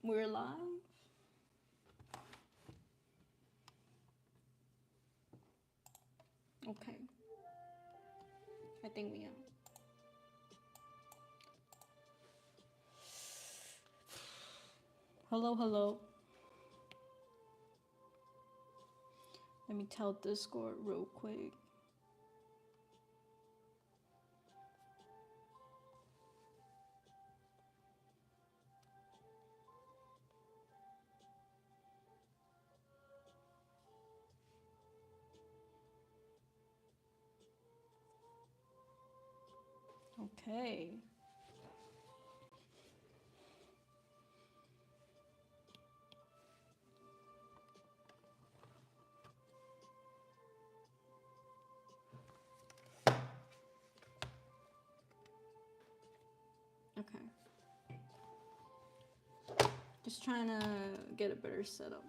We're live. Okay. I think we are. Hello, hello. Let me tell Discord real quick. Okay. Okay. Just trying to get a better setup.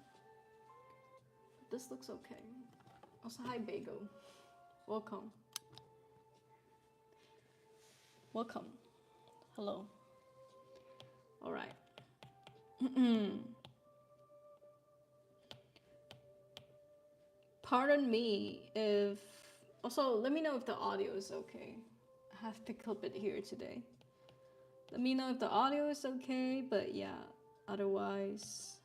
This looks okay. Also, hi, Bago. Welcome. Welcome. Hello. All right. Pardon me if... Also, let me know if the audio is okay. I have to clip it here today. Let me know if the audio is okay, but yeah, otherwise...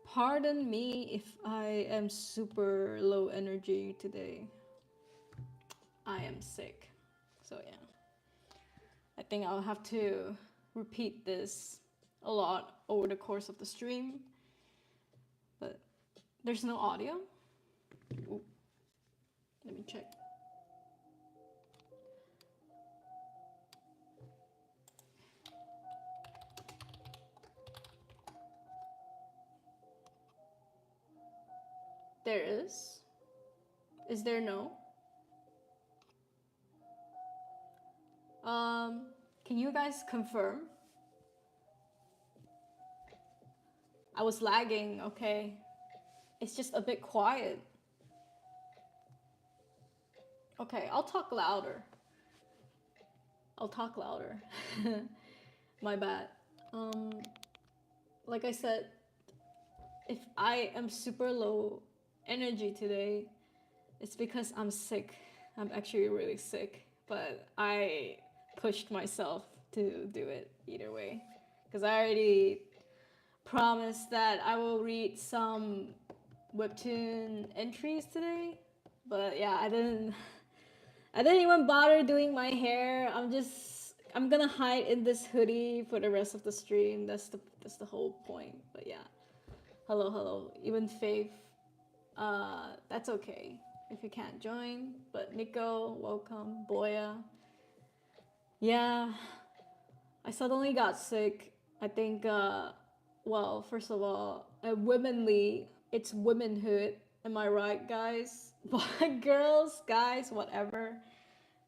Pardon me if I am super low energy today. I am sick. So yeah. I think I'll have to repeat this a lot over the course of the stream. But there's no audio. Ooh. Let me check. There is. Is there no? Can you guys confirm? I was lagging, okay. It's just a bit quiet. Okay, I'll talk louder. I'll talk louder. My bad. Like I said, if I am super low energy today, it's because I'm sick. I'm actually really sick, but I pushed myself to do it either way. Because I already promised that I will read some webtoon entries today. But yeah, I didn't even bother doing my hair. I'm gonna hide in this hoodie for the rest of the stream. That's the whole point. But yeah. Hello, hello. Even Faith. That's okay if you can't join. But Nico, welcome. Boya. Yeah. I suddenly got sick. I think well, first of all, it's womanhood. Am I right, guys? Girls, guys, whatever.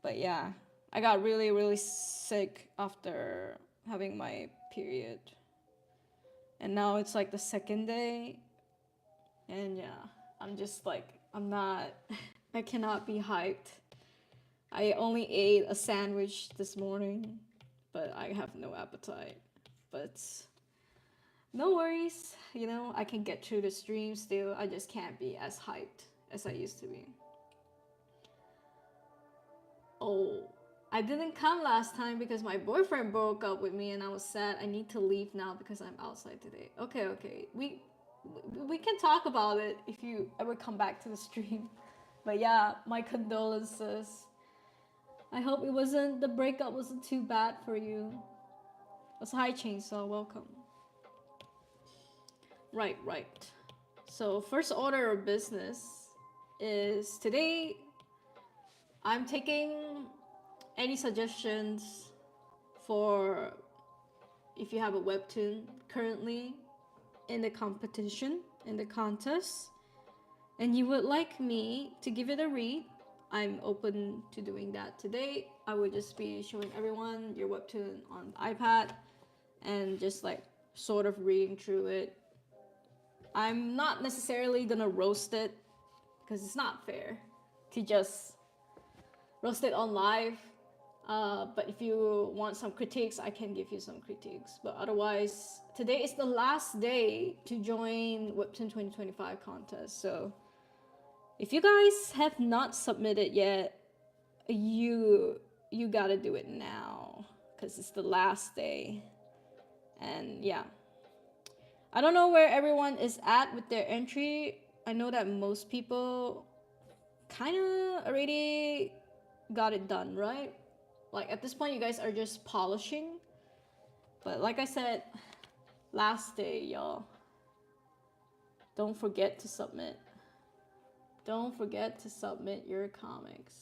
But yeah, I got really, really sick after having my period. And now it's like the second day. And yeah, I'm just like, I cannot be hyped. I only ate a sandwich this morning, but I have no appetite. But no worries, I can get through the stream still. I just can't be as hyped as I used to be. Oh, I didn't come last time because my boyfriend broke up with me and I was sad. I need to leave now because I'm outside today. Okay. We can talk about it if you ever come back to the stream. But yeah, my condolences. I hope the breakup wasn't too bad for you. Also, hi Chainsaw, welcome. Right. So first order of business is today I'm taking any suggestions for if you have a webtoon currently in the competition, in the contest, and you would like me to give it a read. I'm open to doing that today. I would just be showing everyone your webtoon on iPad and just like sort of reading through it. I'm not necessarily gonna roast it because it's not fair to just roast it on live. But if you want some critiques, I can give you some critiques. But otherwise, today is the last day to join Webtoon 2025 contest. So if you guys have not submitted yet, you gotta do it now because it's the last day. And yeah, I don't know where everyone is at with their entry. I know that most people kind of already got it done, right? Like at this point, you guys are just polishing. But like I said, last day, y'all. Don't forget to submit. Don't forget to submit your comics.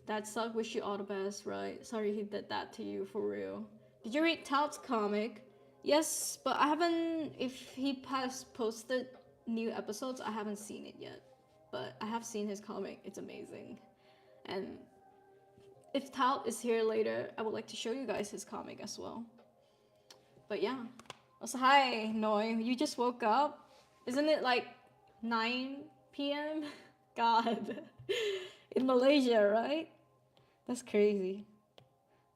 That sucked. Wish you all the best, right? Sorry he did that to you, for real. Did you read Tout's comic? Yes, but I haven't. If he has posted new episodes, I haven't seen it yet. But I have seen his comic. It's amazing. And if Tout is here later, I would like to show you guys his comic as well. But yeah. Also, hi, Noi. You just woke up? Isn't it like 9 p.m.? God. In Malaysia, right? That's crazy.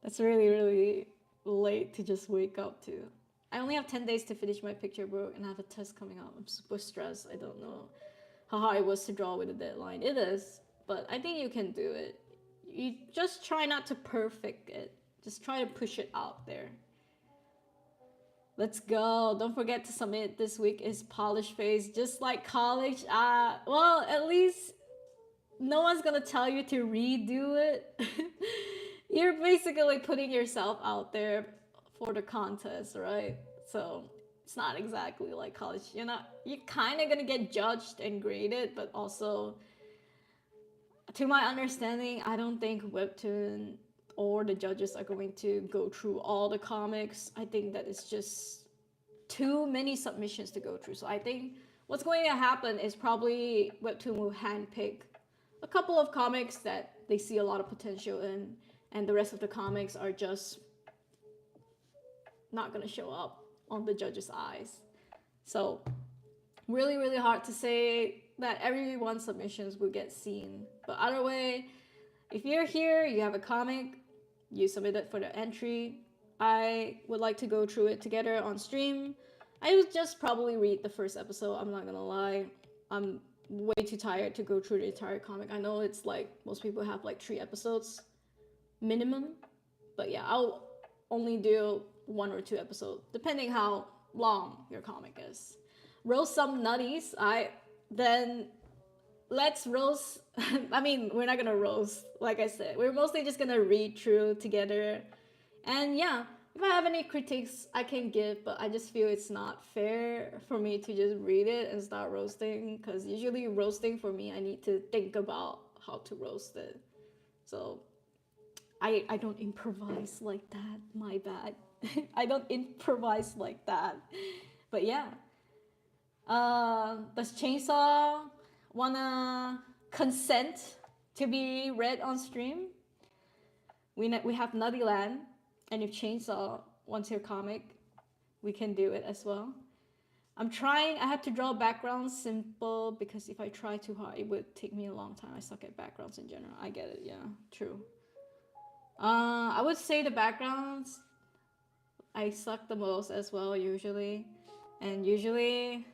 That's really, really late to just wake up to. I only have 10 days to finish my picture book and I have a test coming up. I'm super stressed. I don't know how hard it was to draw with a deadline. It is, but I think you can do it. You just try not to perfect it. Just try to push it out there. Let's go. Don't forget to submit. This week is polish phase, just like college. Well, at least no one's gonna tell you to redo it. You're basically putting yourself out there for the contest, right? So it's not exactly like college. You're kind of gonna get judged and graded, but also, to my understanding, I don't think Webtoon or the judges are going to go through all the comics. I think that it's just too many submissions to go through. So I think what's going to happen is probably Webtoon will handpick a couple of comics that they see a lot of potential in, and the rest of the comics are just not gonna show up on the judges' eyes. So really, really hard to say that everyone's submissions will get seen. But either way, if you're here, you have a comic, you submit it for the entry. I would like to go through it together on stream. I would just probably read the first episode. I'm not gonna lie. I'm way too tired to go through the entire comic. I know it's like most people have like 3 episodes minimum, but yeah, I'll only do 1 or 2 episodes depending how long your comic is. Roast some nutties. Then let's roast. I mean, we're not gonna roast, like I said. We're mostly just gonna read through together. And yeah, if I have any critiques, I can give, but I just feel it's not fair for me to just read it and start roasting, because usually roasting for me, I need to think about how to roast it. So I don't improvise like that. My bad. I don't improvise like that. But yeah. Does Chainsaw wanna consent to be read on stream? We have Nutty Land, and if Chainsaw wants your comic, we can do it as well. I'm trying. I have to draw backgrounds simple because if I try too hard, it would take me a long time. I suck at backgrounds in general. I get it. Yeah, true. I would say the backgrounds I suck the most as well usually, and usually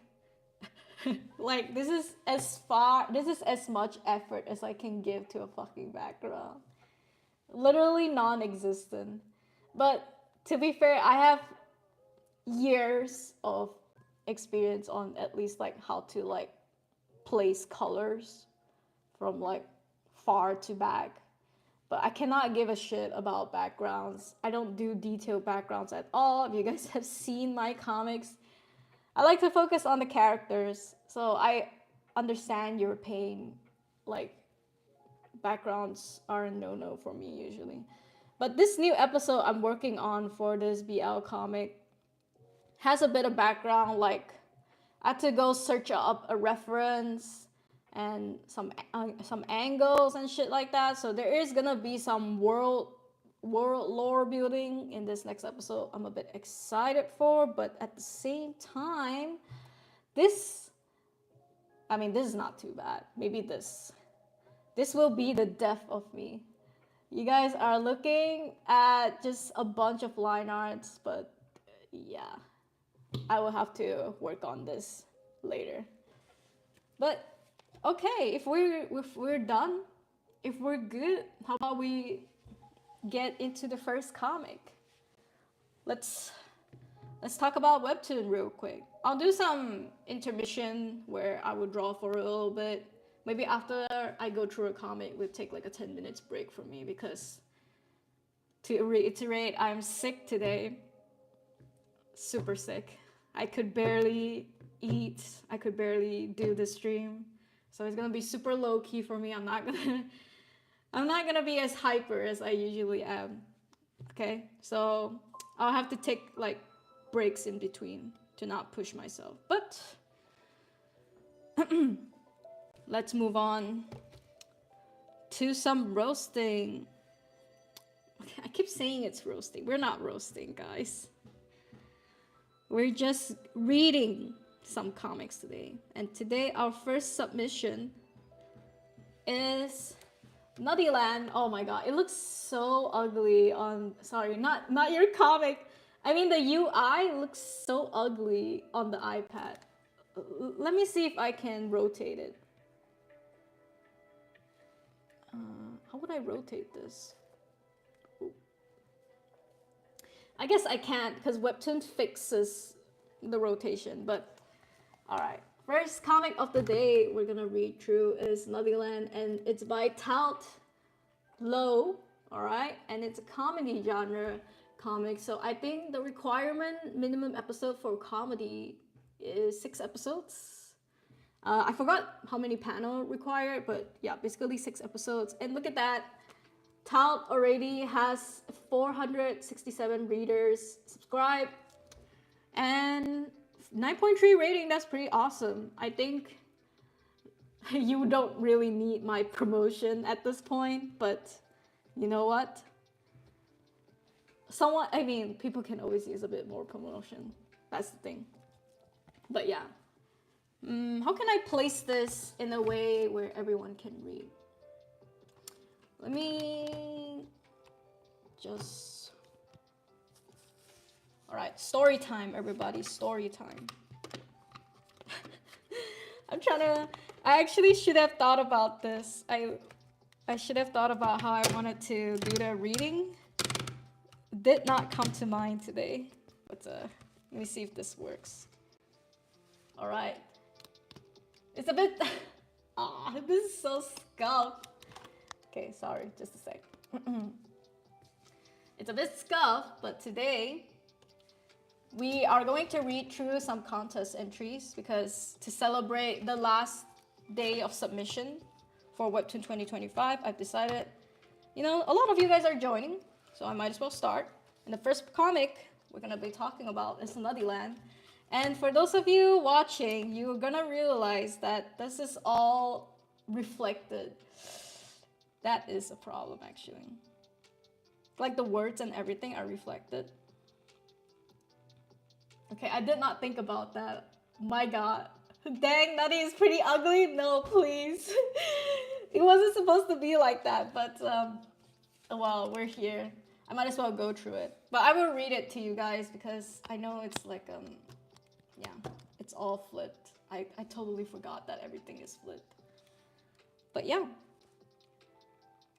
like this is as much effort as I can give to a fucking background. Literally non-existent. But to be fair, I have years of experience on at least like how to like place colors from like far to back. But I cannot give a shit about backgrounds. I don't do detailed backgrounds at all. If you guys have seen my comics, I like to focus on the characters. So I understand your pain. Like, backgrounds are a no-no for me usually. But this new episode I'm working on for this BL comic has a bit of background. Like, I had to go search up a reference and some angles and shit like that. So there is gonna be some world lore building in this next episode. I'm a bit excited for, but at the same time, this I mean, this is not too bad. Maybe this. This will be the death of me. You guys are looking at just a bunch of line arts, but yeah, I will have to work on this later. But okay, if we're done, if we're good, how about we get into the first comic? Let's talk about webtoon real quick. I'll do some intermission where I would draw for a little bit. Maybe after I go through a comic, we'll take like a 10 minutes break for me, because to reiterate, I'm sick today. Super sick. I could barely eat. I could barely do the stream. So it's gonna be super low key for me. I'm not gonna be as hyper as I usually am. Okay? So I'll have to take like breaks in between to not push myself. But let's move on to some roasting. I keep saying it's roasting. We're not roasting, guys. We're just reading some comics today. And today our first submission is Nuttyland. Oh my god, it looks so ugly on, sorry, not your comic. I mean, the UI looks so ugly on the iPad. Let me see if I can rotate it. How would I rotate this? Ooh. I guess I can't, because Webtoon fixes the rotation, but all right. First comic of the day we're gonna read through is Nuttyland, and it's by Tout Low, all right? And it's a comedy genre comic, so I think the requirement minimum episode for comedy is 6 episodes. I forgot how many panel required, but yeah, basically 6 episodes. And look at that. Tout already has 467 readers subscribed and 9.3 rating. That's pretty awesome. I think you don't really need my promotion at this point, but you know what? I mean, people can always use a bit more promotion. That's the thing. But yeah. How can I place this in a way where everyone can read? Let me just... All right, story time, everybody, story time. I actually should have thought about this. I should have thought about how I wanted to do the reading. Did not come to mind today, but let me see if this works. All right. It's a bit... this is so scuffed. Okay, sorry, just a sec. It's a bit scuffed, but today we are going to read through some contest entries, because to celebrate the last day of submission for Webtoon 2025, I've decided, you know, a lot of you guys are joining, so I might as well start. And the first comic we're gonna be talking about is Nuttyland. And for those of you watching, you're gonna realize that this is all reflected. That is a problem, actually. Like the words and everything are reflected. Okay, I did not think about that. My god. Dang, Nutty is pretty ugly. No, please. It wasn't supposed to be like that, but well, we're here. I might as well go through it. But I will read it to you guys, because I know it's like yeah, it's all flipped. I totally forgot that everything is flipped. But yeah.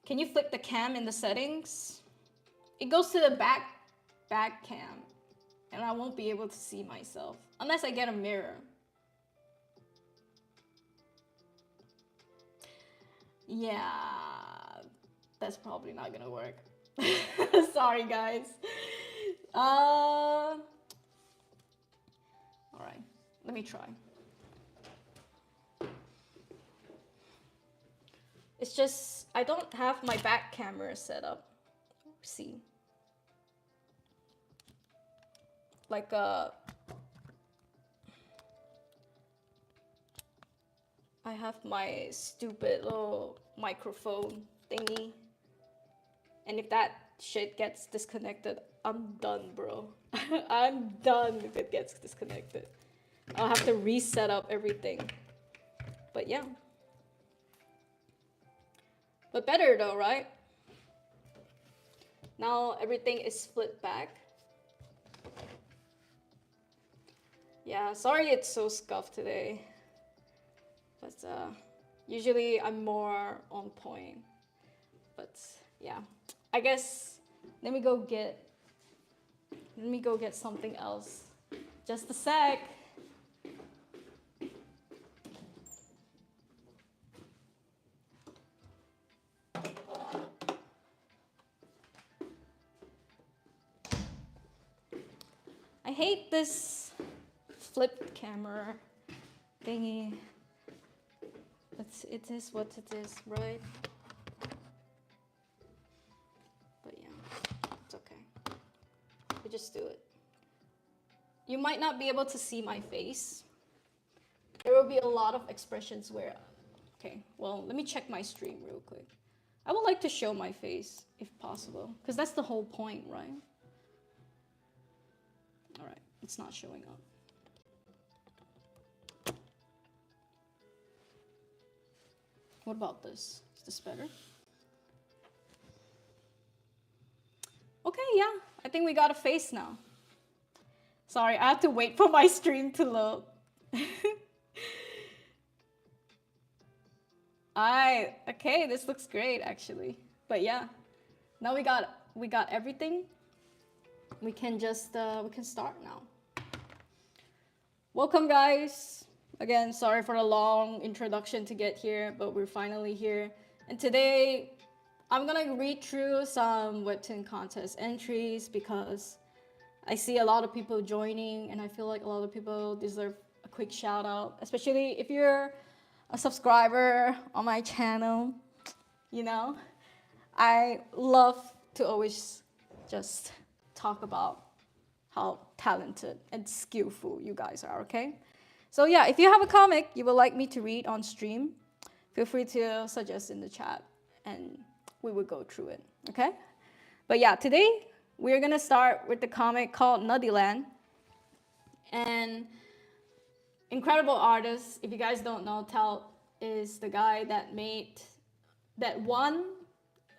Can you flip the cam in the settings? It goes to the back cam, and I won't be able to see myself unless I get a mirror. Yeah, that's probably not gonna work. Sorry, guys. All right, let me try. It's just, I don't have my back camera set up. See. Like I have my stupid little microphone thingy. And if that shit gets disconnected, I'm done, bro. I'm done if it gets disconnected. I'll have to reset up everything. But yeah. But better though, right? Now everything is flipped back. Yeah, sorry it's so scuffed today. But usually I'm more on point. But yeah, I guess let me go get something else. Just a sec. I hate this flipped camera thingy. But it is what it is, right? But yeah, it's okay. We just do it. You might not be able to see my face. There will be a lot of expressions where, okay, well, let me check my stream real quick. I would like to show my face if possible, because that's the whole point, right? All right, it's not showing up. What about this? Is this better? Okay, yeah, I think we got a face now. Sorry, I have to wait for my stream to load. Okay, this looks great actually. But yeah, now we got everything. We can just we can start now. Welcome guys. Again, sorry for the long introduction to get here, but we're finally here. And today I'm gonna read through some webtoon contest entries because I see a lot of people joining and I feel like a lot of people deserve a quick shout out, especially if you're a subscriber on my channel. You know, I love to always just talk about how talented and skillful you guys are, okay? So yeah, if you have a comic you would like me to read on stream, feel free to suggest in the chat and we will go through it, okay? But yeah, today we're gonna start with the comic called Nuttyland. And incredible artist, if you guys don't know, Tal is the guy that won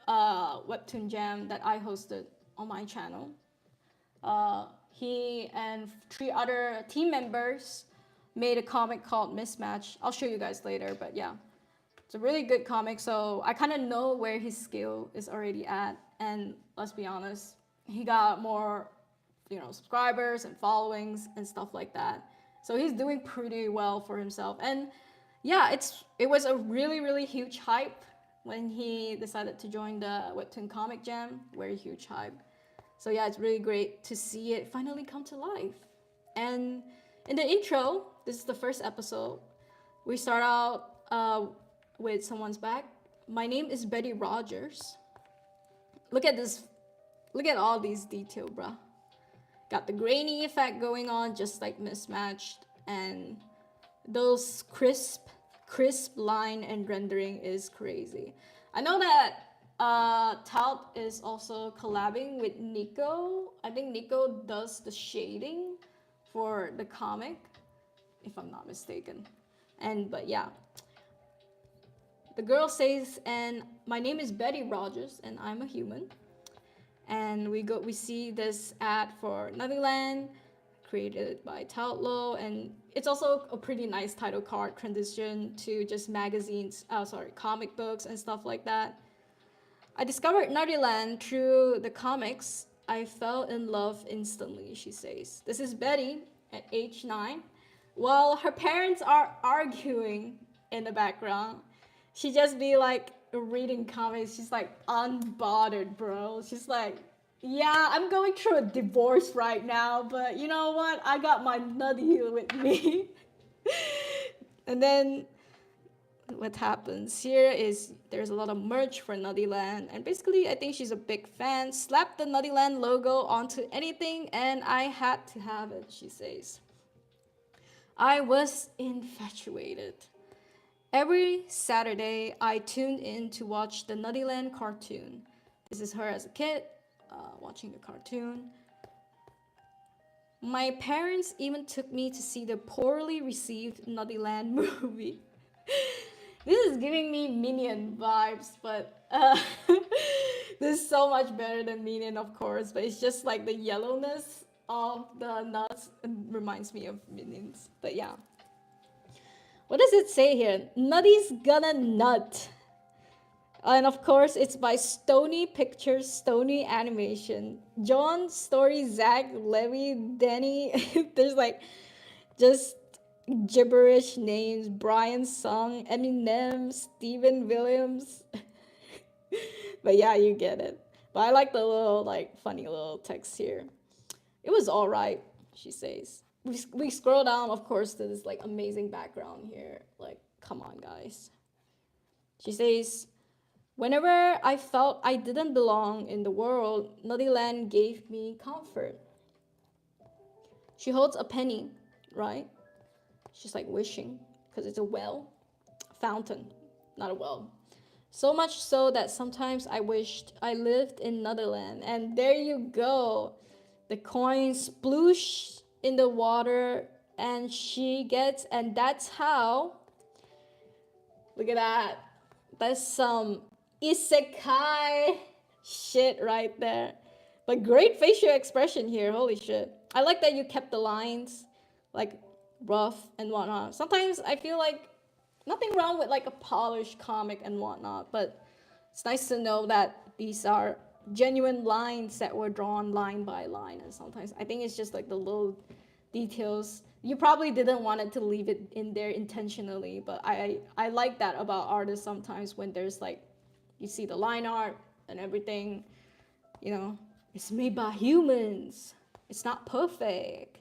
webtoon jam that I hosted on my channel. He and 3 other team members made a comic called Mismatch. I'll show you guys later, but yeah, it's a really good comic. So I kind of know where his skill is already at, and let's be honest, he got more, subscribers and followings and stuff like that. So he's doing pretty well for himself, and yeah, it was a really huge hype when he decided to join the webtoon comic jam. Very huge hype. So yeah, it's really great to see it finally come to life. And in the intro, this is the first episode, we start out with someone's back. My name is Betty Rogers. Look at this. Look at all these details, bruh. Got the grainy effect going on, just like Mismatched. And those crisp line and rendering is crazy. I know that Tout is also collabing with Nico. I think Nico does the shading for the comic, if I'm not mistaken. But yeah, the girl says, and my name is Betty Rogers and I'm a human. And we see this ad for Nuttyland, created by Tautlo, and it's also a pretty nice title card transition to just comic books and stuff like that. I discovered Nuttyland through the comics. I fell in love instantly, she says. This is Betty at age 9. While her parents are arguing in the background, she just be like reading comics. She's like unbothered, bro. She's like, yeah, I'm going through a divorce right now, but you know what? I got my nutty with me. And then what happens here is there's a lot of merch for Nuttyland, and basically I think she's a big fan. Slap the Nuttyland logo onto anything and I had to have it, she says. I was infatuated. Every Saturday I tuned in to watch the Nuttyland cartoon. This is her as a kid watching the cartoon. My parents even took me to see the poorly received Nuttyland movie. This is giving me Minion vibes, but this is so much better than Minion, of course. But it's just like the yellowness of the nuts reminds me of Minions. But yeah. What does it say here? Nutty's gonna nut. And of course, it's by Stony Pictures, Stony Animation. John, Story, Zach, Levy, Danny. There's like just gibberish names. Brian Sung, Eminem, Steven Williams. But yeah, you get it. But I like the little, like, funny little text here. It was all right, she says. We scroll down, of course, to this, like, amazing background here. Like, come on, guys. She says, whenever I felt I didn't belong in the world, Nuttyland gave me comfort. She holds a penny, right? She's like wishing, because it's a well, fountain, not a well. So much so that sometimes I wished I lived in Netherlands. And there you go. The coin sploosh in the water and she gets, and that's how, look at that. That's some isekai shit right there. But great facial expression here, holy shit. I like that you kept the lines like rough and whatnot. Sometimes I feel like nothing wrong with like a polished comic and whatnot, but it's nice to know that these are genuine lines that were drawn line by line. And sometimes I think it's just like the little details. You probably didn't want it to leave it in there intentionally, but I like that about artists sometimes when there's like, you see the line art and everything, you know, it's made by humans. It's not perfect.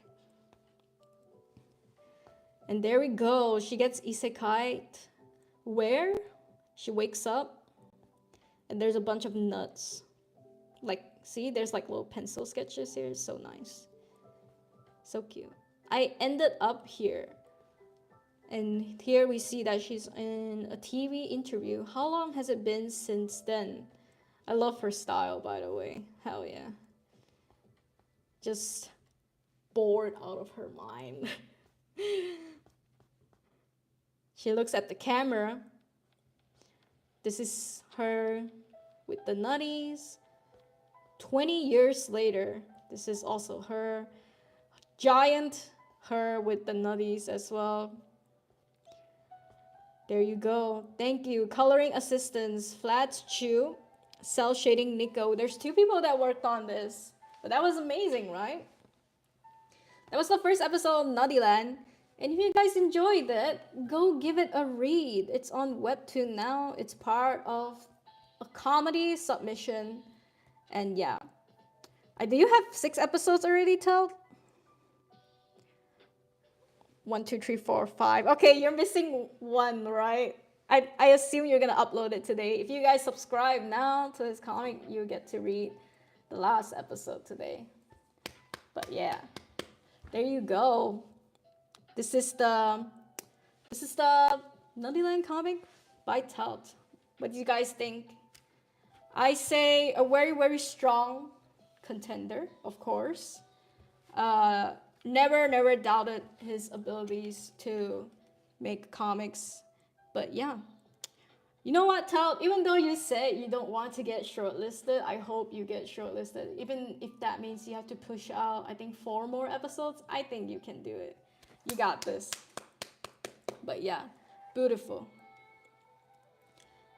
And there we go. She gets isekai. Where? She wakes up and there's a bunch of nuts. Like, see, there's like little pencil sketches here. It's so nice. So cute. I ended up here. And here we see that she's in a TV interview. How long has it been since then? I love her style, by the way. Hell yeah. Just bored out of her mind. She looks at the camera. This is her with the nutties. 20 years later, this is also her. Giant her with the nutties as well. There you go. Thank you. Coloring assistants, Flats Chu, cell shading Nico. There's 2 people that worked on this. But that was amazing, right? That was the first episode of Nuttyland. And if you guys enjoyed it, go give it a read. It's on webtoon now. It's part of a comedy submission. And yeah. Do you have 6 episodes already, Tel? 1, 2, 3, 4, 5. Okay, you're missing 1, right? I assume you're gonna upload it today. If you guys subscribe now to this comic, you get to read the last episode today. But yeah, there you go. This is the Nuttyland comic by Telt. What do you guys think? I say a very, very strong contender, of course. Never doubted his abilities to make comics. But yeah. You know what, Tal? Even though you said you don't want to get shortlisted, I hope you get shortlisted. Even if that means you have to push out, I think, 4 more episodes, I think you can do it. You got this. But yeah, beautiful.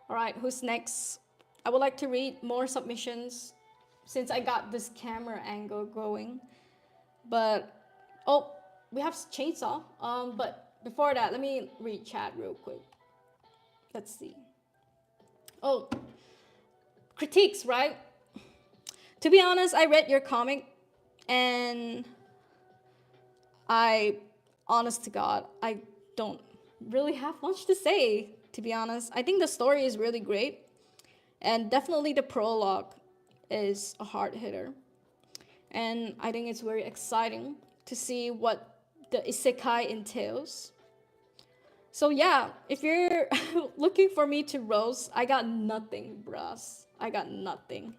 All right, who's next? I would like to read more submissions since I got this camera angle going. But, oh, we have Chainsaw. But before that, let me read chat real quick. Let's see. Oh, critiques, right? To be honest, I read your comic and honest to God, I don't really have much to say, to be honest. I think the story is really great. And definitely the prologue is a hard hitter. And I think it's very exciting to see what the isekai entails. So yeah, if you're looking for me to roast, I got nothing, bros. I got nothing.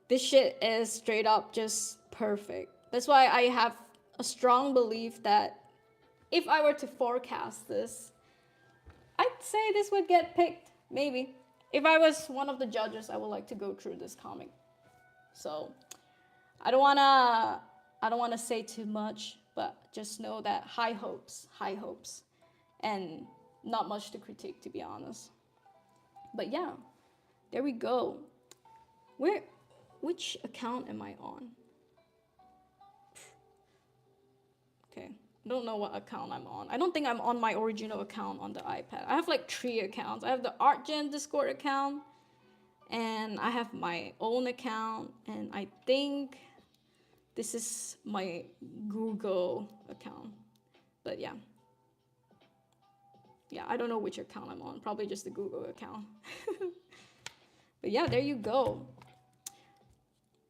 This shit is straight up just perfect. That's why I have a strong belief that if I were to forecast this, say this would get picked. Maybe. If I was one of the judges, I would like to go through this comic. So I don't wanna say too much, but just know that high hopes, and not much to critique, to be honest. But yeah, there we go. Which account am I on? Okay, I don't know what account I'm on. I don't think I'm on my original account on the iPad. I have like 3 accounts. I have the Art Jam Discord account, and I have my own account, and I think this is my Google account. But yeah. Yeah, I don't know which account I'm on. Probably just the Google account. But yeah, there you go.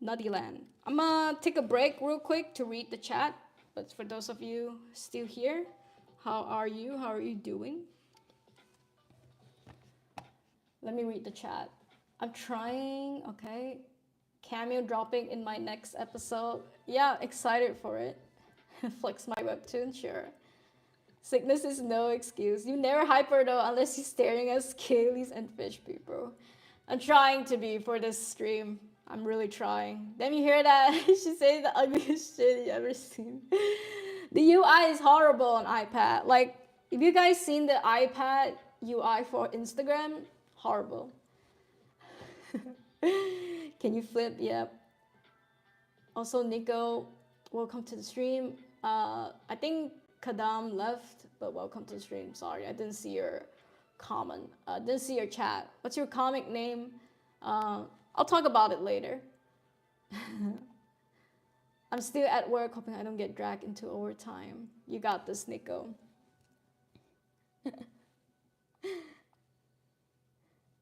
Nuttyland. I'm gonna take a break real quick to read the chat. But for those of you still here, how are you? How are you doing? Let me read the chat. I'm trying, okay. Cameo dropping in my next episode. Yeah, excited for it. Flex my webtoon, sure. Sickness is no excuse. You never hyper though unless you're staring at scalies and fish people. I'm trying to be for this stream. I'm really trying. Then you hear that? She said the ugliest shit you ever seen. The UI is horrible on iPad. Like, if you guys seen the iPad UI for Instagram, horrible. Can you flip? Yep. Also, Nico, welcome to the stream. I think Kadam left, but welcome to the stream. Sorry, I didn't see your comment. Didn't see your chat. What's your comic name? I'll talk about it later. I'm still at work, hoping I don't get dragged into overtime. You got this, Nico.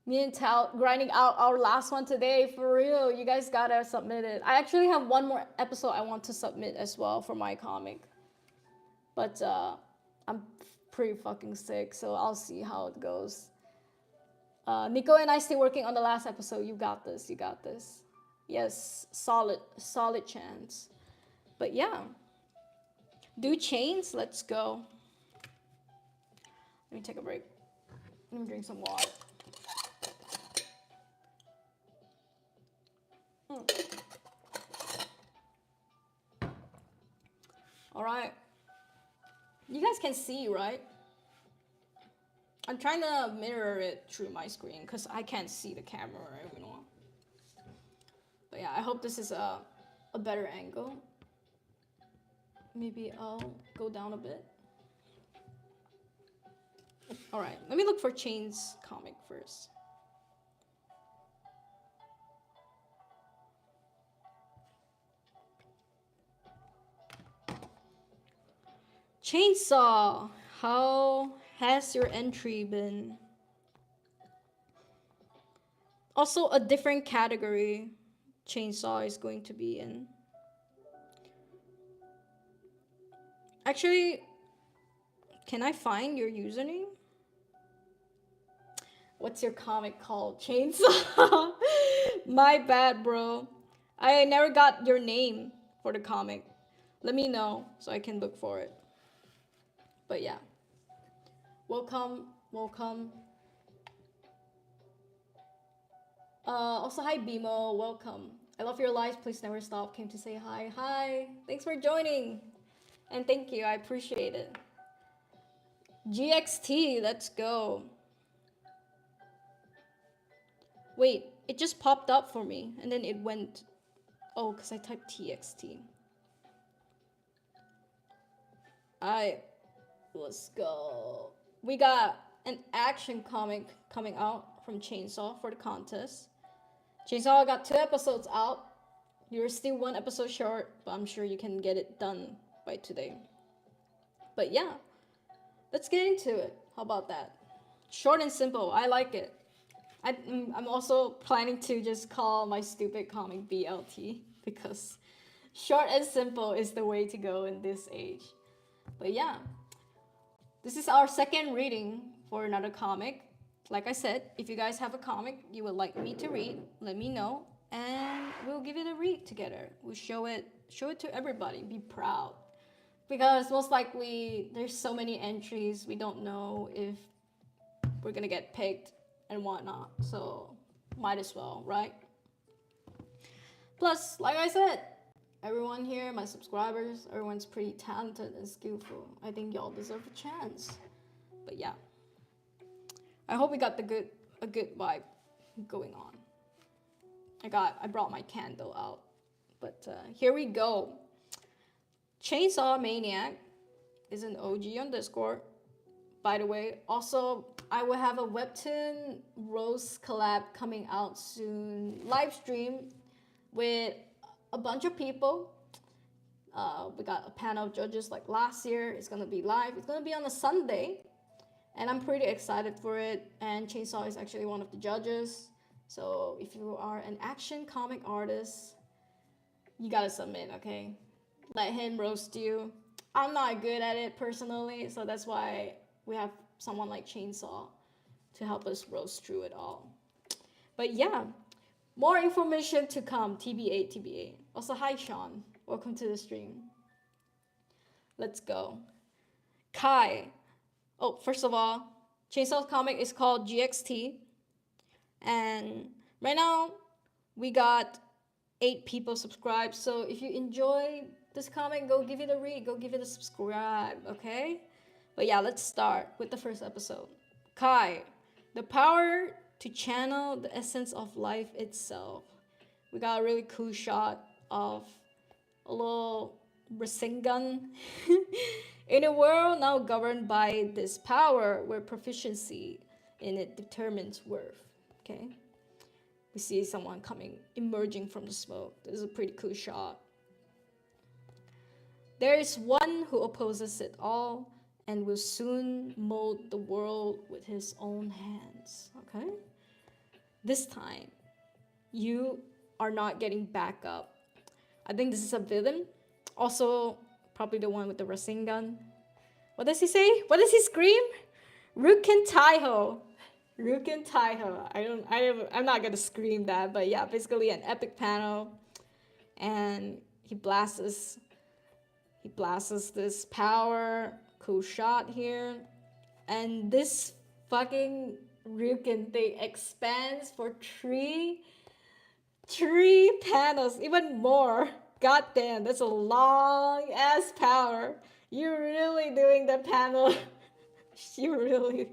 Me and Tal grinding out our last one today, for real. You guys gotta submit it. I actually have one more episode I want to submit as well for my comic. But I'm pretty fucking sick, so I'll see how it goes. Nico and I still working on the last episode. You got this, you got this. Yes, solid chance. But yeah, do chains, let's go. Let me take a break. Let me drink some water. All right. You guys can see, right? I'm trying to mirror it through my screen because I can't see the camera anymore. But yeah, I hope this is a better angle. Maybe I'll go down a bit. All right, let me look for Chain's comic first. Chainsaw, how has your entry been? Also, a different category Chainsaw is going to be in. Actually, can I find your username? What's your comic called? Chainsaw? My bad, bro. I never got your name for the comic. Let me know so I can look for it. But yeah. Welcome. Also, hi Bimo, welcome. I love your lives, please never stop. Came to say hi. Hi, thanks for joining. And thank you, I appreciate it. GXT, let's go. Wait, it just popped up for me and then it went, oh, because I typed TXT. Let's go. We got an action comic coming out from Chainsaw for the contest. Chainsaw got 2 episodes out. You're still 1 episode short, but I'm sure you can get it done by today. But yeah, let's get into it. How about that? Short and simple, I like it. I'm also planning to just call my stupid comic BLT because short and simple is the way to go in this age. But yeah, this is our second reading for another comic. Like I said, if you guys have a comic you would like me to read, let me know and we'll give it a read together. We'll show it to everybody. Be proud. Because most likely there's so many entries, we don't know if we're gonna get picked and whatnot. So might as well, right? Plus, like I said, everyone here, my subscribers, everyone's pretty talented and skillful. I think y'all deserve a chance. But yeah, I hope we got a good vibe going on. I brought my candle out, but here we go. Chainsaw Maniac is an OG on Discord, by the way. Also, I will have a webtoon roast collab coming out soon, live stream with a bunch of people. We got a panel of judges like last year. It's gonna be live. It's gonna be on a Sunday, and I'm pretty excited for it. And Chainsaw is actually one of the judges. So if you are an action comic artist, you gotta submit, okay? Let him roast you. I'm not good at it personally, so that's why we have someone like Chainsaw to help us roast through it all. But yeah, more information to come, TBA, TBA. Also, hi Sean, welcome to the stream. Let's go. Kai. Oh, first of all, Chainsaw's comic is called GXT. And right now, we got 8 people subscribed. So if you enjoy this comic, go give it a read. Go give it a subscribe, okay? But yeah, let's start with the first episode. Kai, the power to channel the essence of life itself. We got a really cool shot of a little Rasengan. In a world now governed by this power where proficiency in it determines worth. Okay, we see someone emerging from the smoke. This is a pretty cool shot. There is one who opposes it all and will soon mold the world with his own hands. Okay? This time, you are not getting back up. I think this is a villain. Also, probably the one with the Rasengan. What does he say? What does he scream? Rukin Taiho. Rukin Taiho. I'm not gonna scream that, but yeah, basically an epic panel, and he blasts this power. Cool shot here, and this fucking Rukin thing expands for three panels, even more. God damn, that's a long ass power. You're really doing the panel. You're really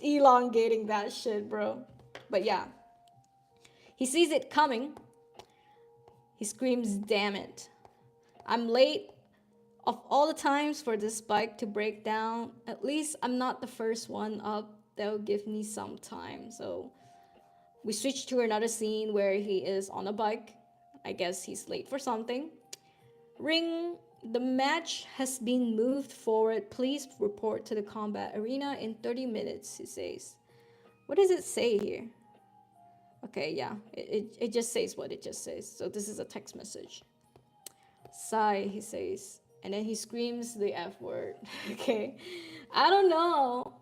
elongating that shit, bro. But yeah, he sees it coming. He screams, damn it. I'm late. Of all the times for this bike to break down, at least I'm not the first one up. They'll give me some time. So we switch to another scene where he is on a bike. I guess he's late for something. Ring, the match has been moved forward. Please report to the combat arena in 30 minutes, he says. What does it say here? Okay, yeah, it just says what it just says. So this is a text message. Sigh, he says. And then he screams the F word. Okay. I don't know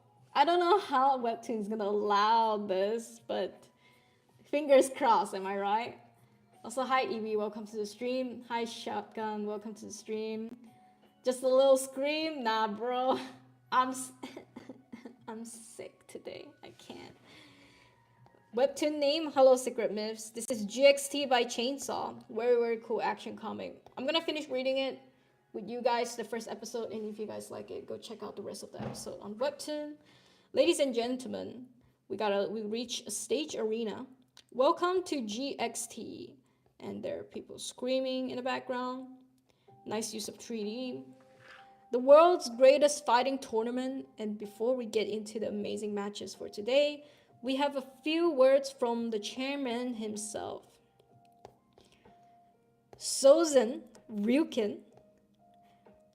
how Webtoon's gonna allow this, but fingers crossed, am I right? Also, hi Evie, welcome to the stream. Hi Shotgun, welcome to the stream. Just a little scream? Nah, bro. I'm sick today. I can't. Webtoon name, Hello Secret Myths. This is GXT by Chainsaw. Very, very cool action comic. I'm gonna finish reading it with you guys, the first episode, and if you guys like it, go check out the rest of the episode on Webtoon. Ladies and gentlemen, we reach a stage arena. Welcome to GXT. And there are people screaming in the background. Nice use of 3D. The world's greatest fighting tournament. And before we get into the amazing matches for today, we have a few words from the chairman himself. Sozen Ryukin.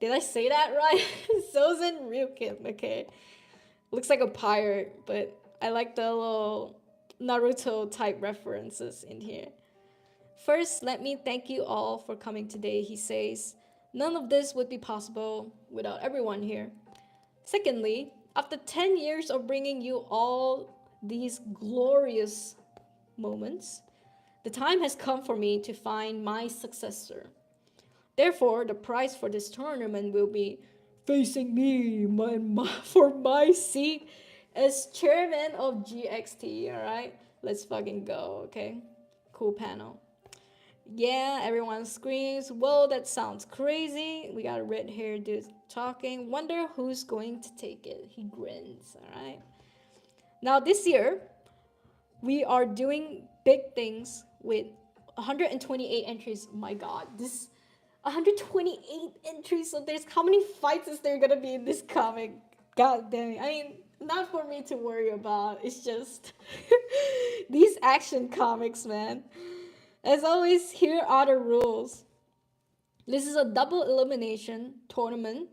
Did I say that right? Sozen Ryukin, okay. Looks like a pirate, but I like the little Naruto type references in here. First, let me thank you all for coming today, he says. None of this would be possible without everyone here. Secondly, after 10 years of bringing you all these glorious moments, the time has come for me to find my successor. Therefore, the prize for this tournament will be facing me for my seat as chairman of GXT, alright? Let's fucking go, okay? Cool panel. Yeah, everyone screams, whoa, that sounds crazy. We got a red haired dude talking. Wonder who's going to take it. He grins, alright? Now, this year, we are doing big things with 128 entries. My god, this 128 entries. So there's how many fights is there gonna be in this comic? God damn it. I mean, not for me to worry about. It's just these action comics, man. As always, here are the rules. This is a double elimination tournament,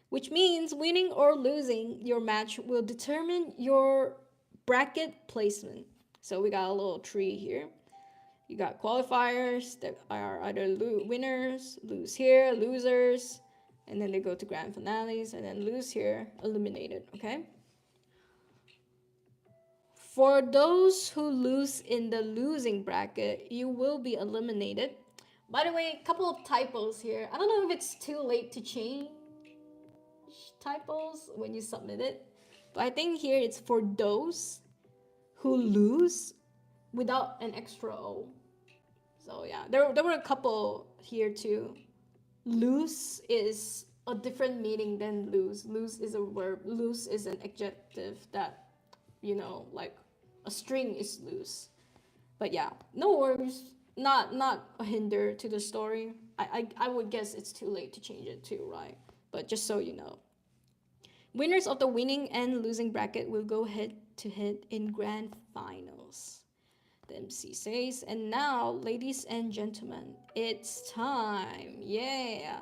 which means winning or losing your match will determine your bracket placement. So we got a little tree here. You got qualifiers that are either winners, lose here, losers, and then they go to grand finales, and then lose here, eliminated, okay? For those who lose in the losing bracket, you will be eliminated. By the way, a couple of typos here. I don't know if it's too late to change typos when you submit it, but I think here it's for those who lose without an extra O. So yeah, there were a couple here too. Loose is a different meaning than lose. Lose is a verb. Loose is an adjective that, you know, like a string is loose. But yeah, no worries. Not a hinder to the story. I would guess it's too late to change it too, right? But just so you know. Winners of the winning and losing bracket will go head to head in grand finals. The MC says, and now, ladies and gentlemen, it's time. Yeah.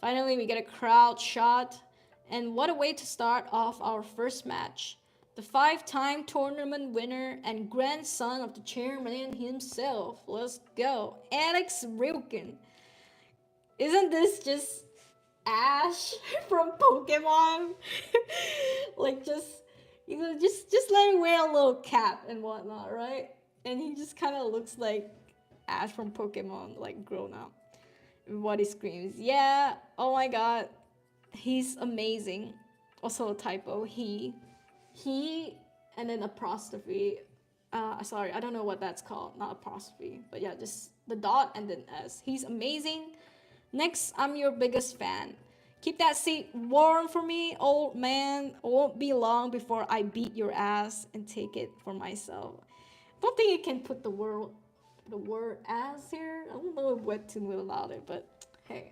Finally, we get a crowd shot. And what a way to start off our first match. The 5-time tournament winner and grandson of the chairman himself. Let's go. Alex Rilken. Isn't this just Ash from Pokemon? Like just let him wear a little cap and whatnot, right? And he just kind of looks like Ash from Pokemon, like grown up. Everybody screams, yeah, oh my god, he's amazing. Also a typo, he, and then apostrophe. Sorry, I don't know what that's called, not apostrophe, but yeah, just the dot and then S. He's amazing. Next, I'm your biggest fan. Keep that seat warm for me, old man. It won't be long before I beat your ass and take it for myself. I don't think you can put the word ass here. I don't know if webtoon will allow it, but hey,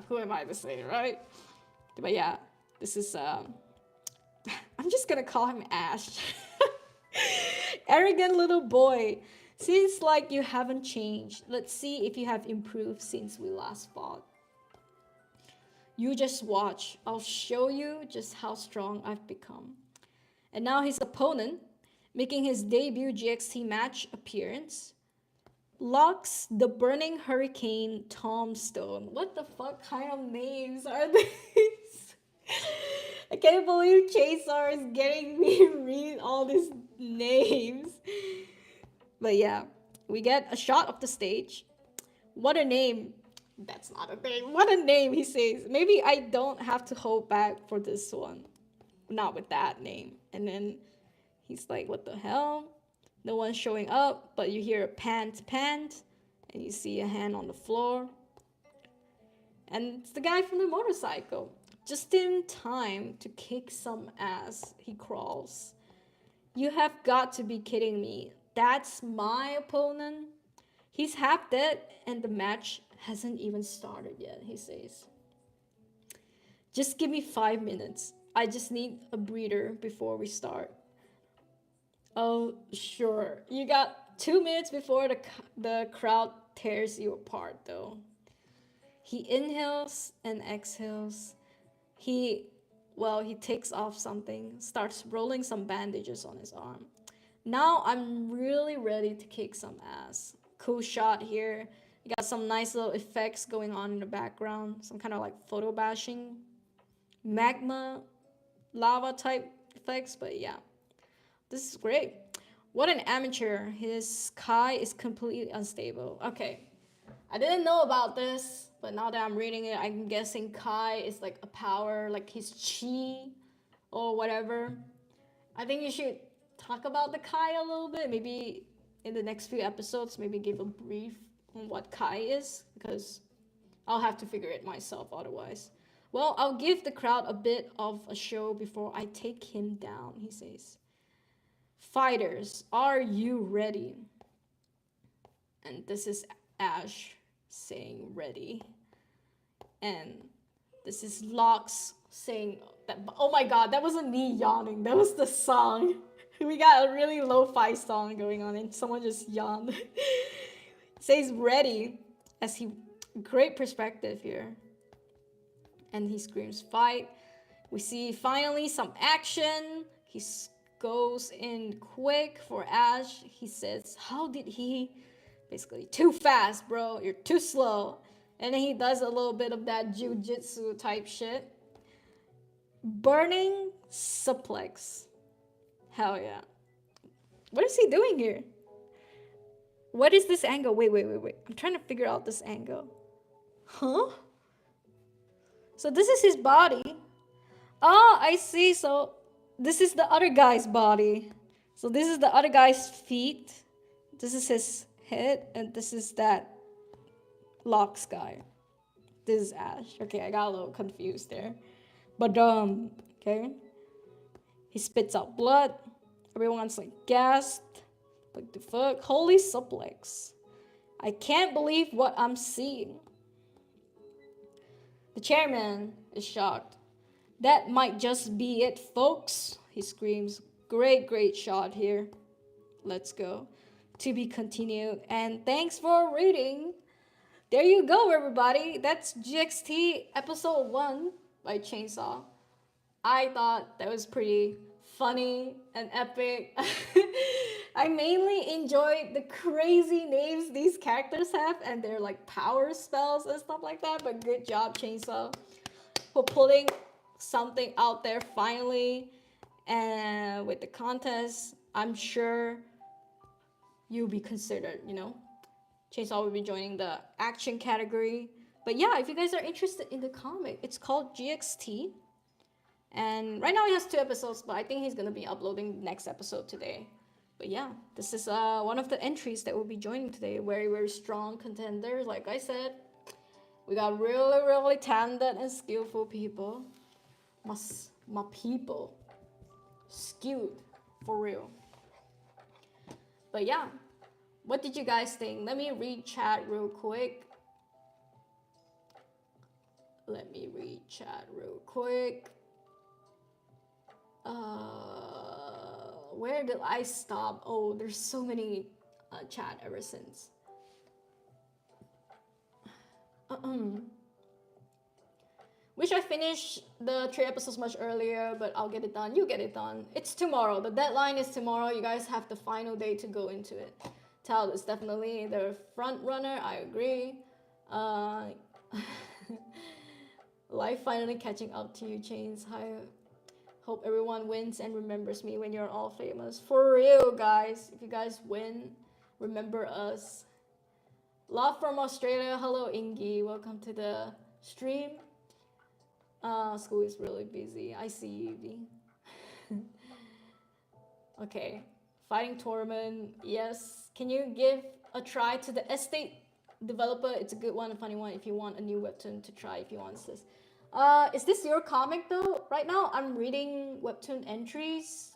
who am I to say, right? But yeah, this is I'm just gonna call him Ash. Arrogant little boy. Seems like you haven't changed. Let's see if you have improved since we last fought. You just watch. I'll show you just how strong I've become. And now his opponent, making his debut GXT match appearance, Lux the Burning Hurricane Tombstone. What the fuck kind of names are these? I can't believe Chasar is getting me read all these names. But yeah, we get a shot of the stage. What a name. That's not a name. What a name, he says. Maybe I don't have to hold back for this one. Not with that name. And then he's like, what the hell? No one's showing up, but you hear a pant, and you see a hand on the floor. And it's the guy from the motorcycle. Just in time to kick some ass, he crawls. You have got to be kidding me. That's my opponent? He's half dead and the match hasn't even started yet, he says. Just give me 5 minutes. I just need a breather before we start. Oh, sure. You got 2 minutes before the crowd tears you apart, though. He inhales and exhales. He takes off something, starts rolling some bandages on his arm. Now I'm really ready to kick some ass. Cool shot here. You got some nice little effects going on in the background. Some kind of like photo bashing, magma, lava type effects, but yeah. This is great. What an amateur. His Kai is completely unstable. Okay. I didn't know about this, but now that I'm reading it, I'm guessing Kai is like a power, like his chi or whatever. I think you should talk about the Kai a little bit. Maybe in the next few episodes, maybe give a brief on what Kai is, because I'll have to figure it myself otherwise. Well, I'll give the crowd a bit of a show before I take him down, he says. Fighters, are you ready? And this is Ash saying ready. And this is Locks saying that. Oh my god, that wasn't me yawning, that was the song. We got a really lo-fi song going on and someone just yawned. Says ready as he, great perspective here. And he screams fight. We see finally some action. He goes in quick for Ash. He says, how did he, basically, too fast, bro, you're too slow. And then he does a little bit of that jujitsu type shit. Burning suplex. Hell yeah. What is he doing here? What is this angle? Wait. I'm trying to figure out this angle. Huh? So this is his body. Oh, I see. So this is the other guy's body. So this is the other guy's feet. This is his head. And this is that Locks guy. This is Ash. Okay, I got a little confused there. But, okay. He spits out blood. Everyone's like gasped. Like the fuck? Holy suplex. I can't believe what I'm seeing. The chairman is shocked. That might just be it, folks. He screams. Great shot here. Let's go. To be continued. And thanks for reading. There you go, everybody. That's GXT episode 1 by Chainsaw. I thought that was pretty funny and epic. I mainly enjoyed the crazy names these characters have and their like power spells and stuff like that. But good job, Chainsaw, for pulling something out there finally. And with the contest, I'm sure you'll be considered, you know. Chainsaw will be joining the action category. But yeah, if you guys are interested in the comic, it's called GXT. And right now he has 2 episodes, but I think he's going to be uploading the next episode today. But yeah, this is one of the entries that will be joining today. Very strong contenders. Like I said, we got really talented and skillful people. My people. Skewed. For real. But yeah. What did you guys think? Let me read chat real quick. Where did I stop? Oh, there's so many chat ever since. Wish I finished the 3 episodes much earlier, but I'll get it done. You get it done. It's tomorrow. The deadline is tomorrow. You guys have the final day to go into it. Tal is definitely the front runner. I agree. Life finally catching up to you, Chains. I hope everyone wins and remembers me when you're all famous. For real, guys. If you guys win, remember us. Love from Australia. Hello, Ingi. Welcome to the stream. School is really busy. I see you, V. Okay. Fighting tournament. Yes. Can you give a try to the estate developer? It's a good one, a funny one if you want a new webtoon to try if you want this. Is this your comic though? Right now I'm reading webtoon entries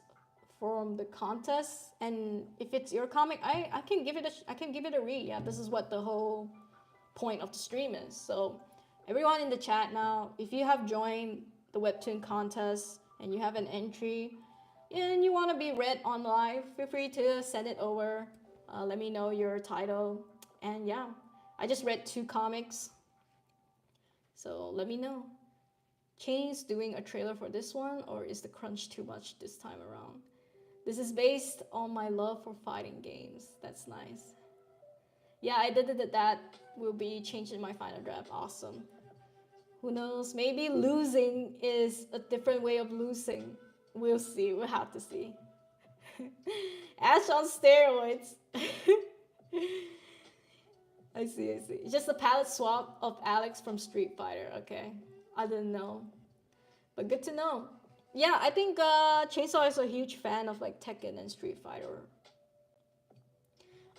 from the contest, and if it's your comic, I can give it a read. Yeah, this is what the whole point of the stream is. So everyone in the chat now, if you have joined the webtoon contest and you have an entry and you want to be read on live, feel free to send it over. Let me know your title. And yeah, I just read 2 comics, so let me know. Chain's doing a trailer for this one, or is the crunch too much this time around? This is based on my love for fighting games. That's nice. Yeah, I did it. That will be changing my final draft. Awesome. Who knows? Maybe losing is a different way of losing. We'll see. We'll have to see. Ash on steroids. I see. It's just a palette swap of Alex from Street Fighter. Okay. I didn't know. But good to know. Yeah, I think Chainsaw is a huge fan of like Tekken and Street Fighter.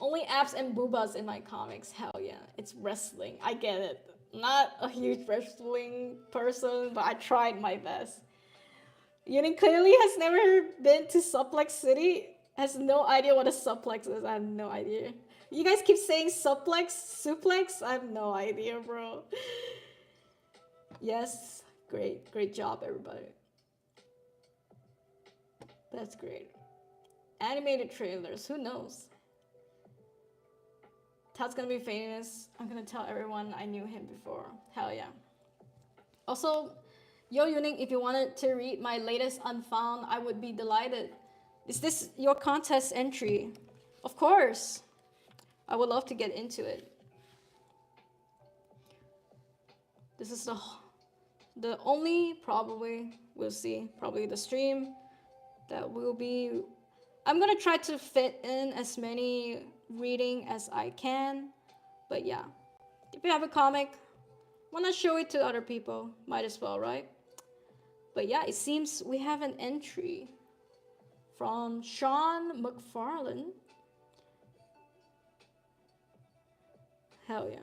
Only abs and boobas in my comics. Hell yeah, it's wrestling. I get it. Not a huge wrestling person, but I tried my best. Yuuning clearly has never been to Suplex City. Has no idea what a suplex is. I have no idea. You guys keep saying suplex, suplex. I have no idea, bro. Yes, great job, everybody. That's great. Animated trailers. Who knows? Todd's gonna be famous. I'm gonna tell everyone I knew him before. Hell yeah. Also, Yo Yuning, if you wanted to read my latest Unfound, I would be delighted. Is this your contest entry? Of course. I would love to get into it. This is the only, probably, we'll see, probably the stream that will be. I'm gonna try to fit in as many reading as I can. But yeah, if you have a comic, wanna show it to other people, might as well, right? But yeah, it seems we have an entry from Sean McFarlane. Hell yeah.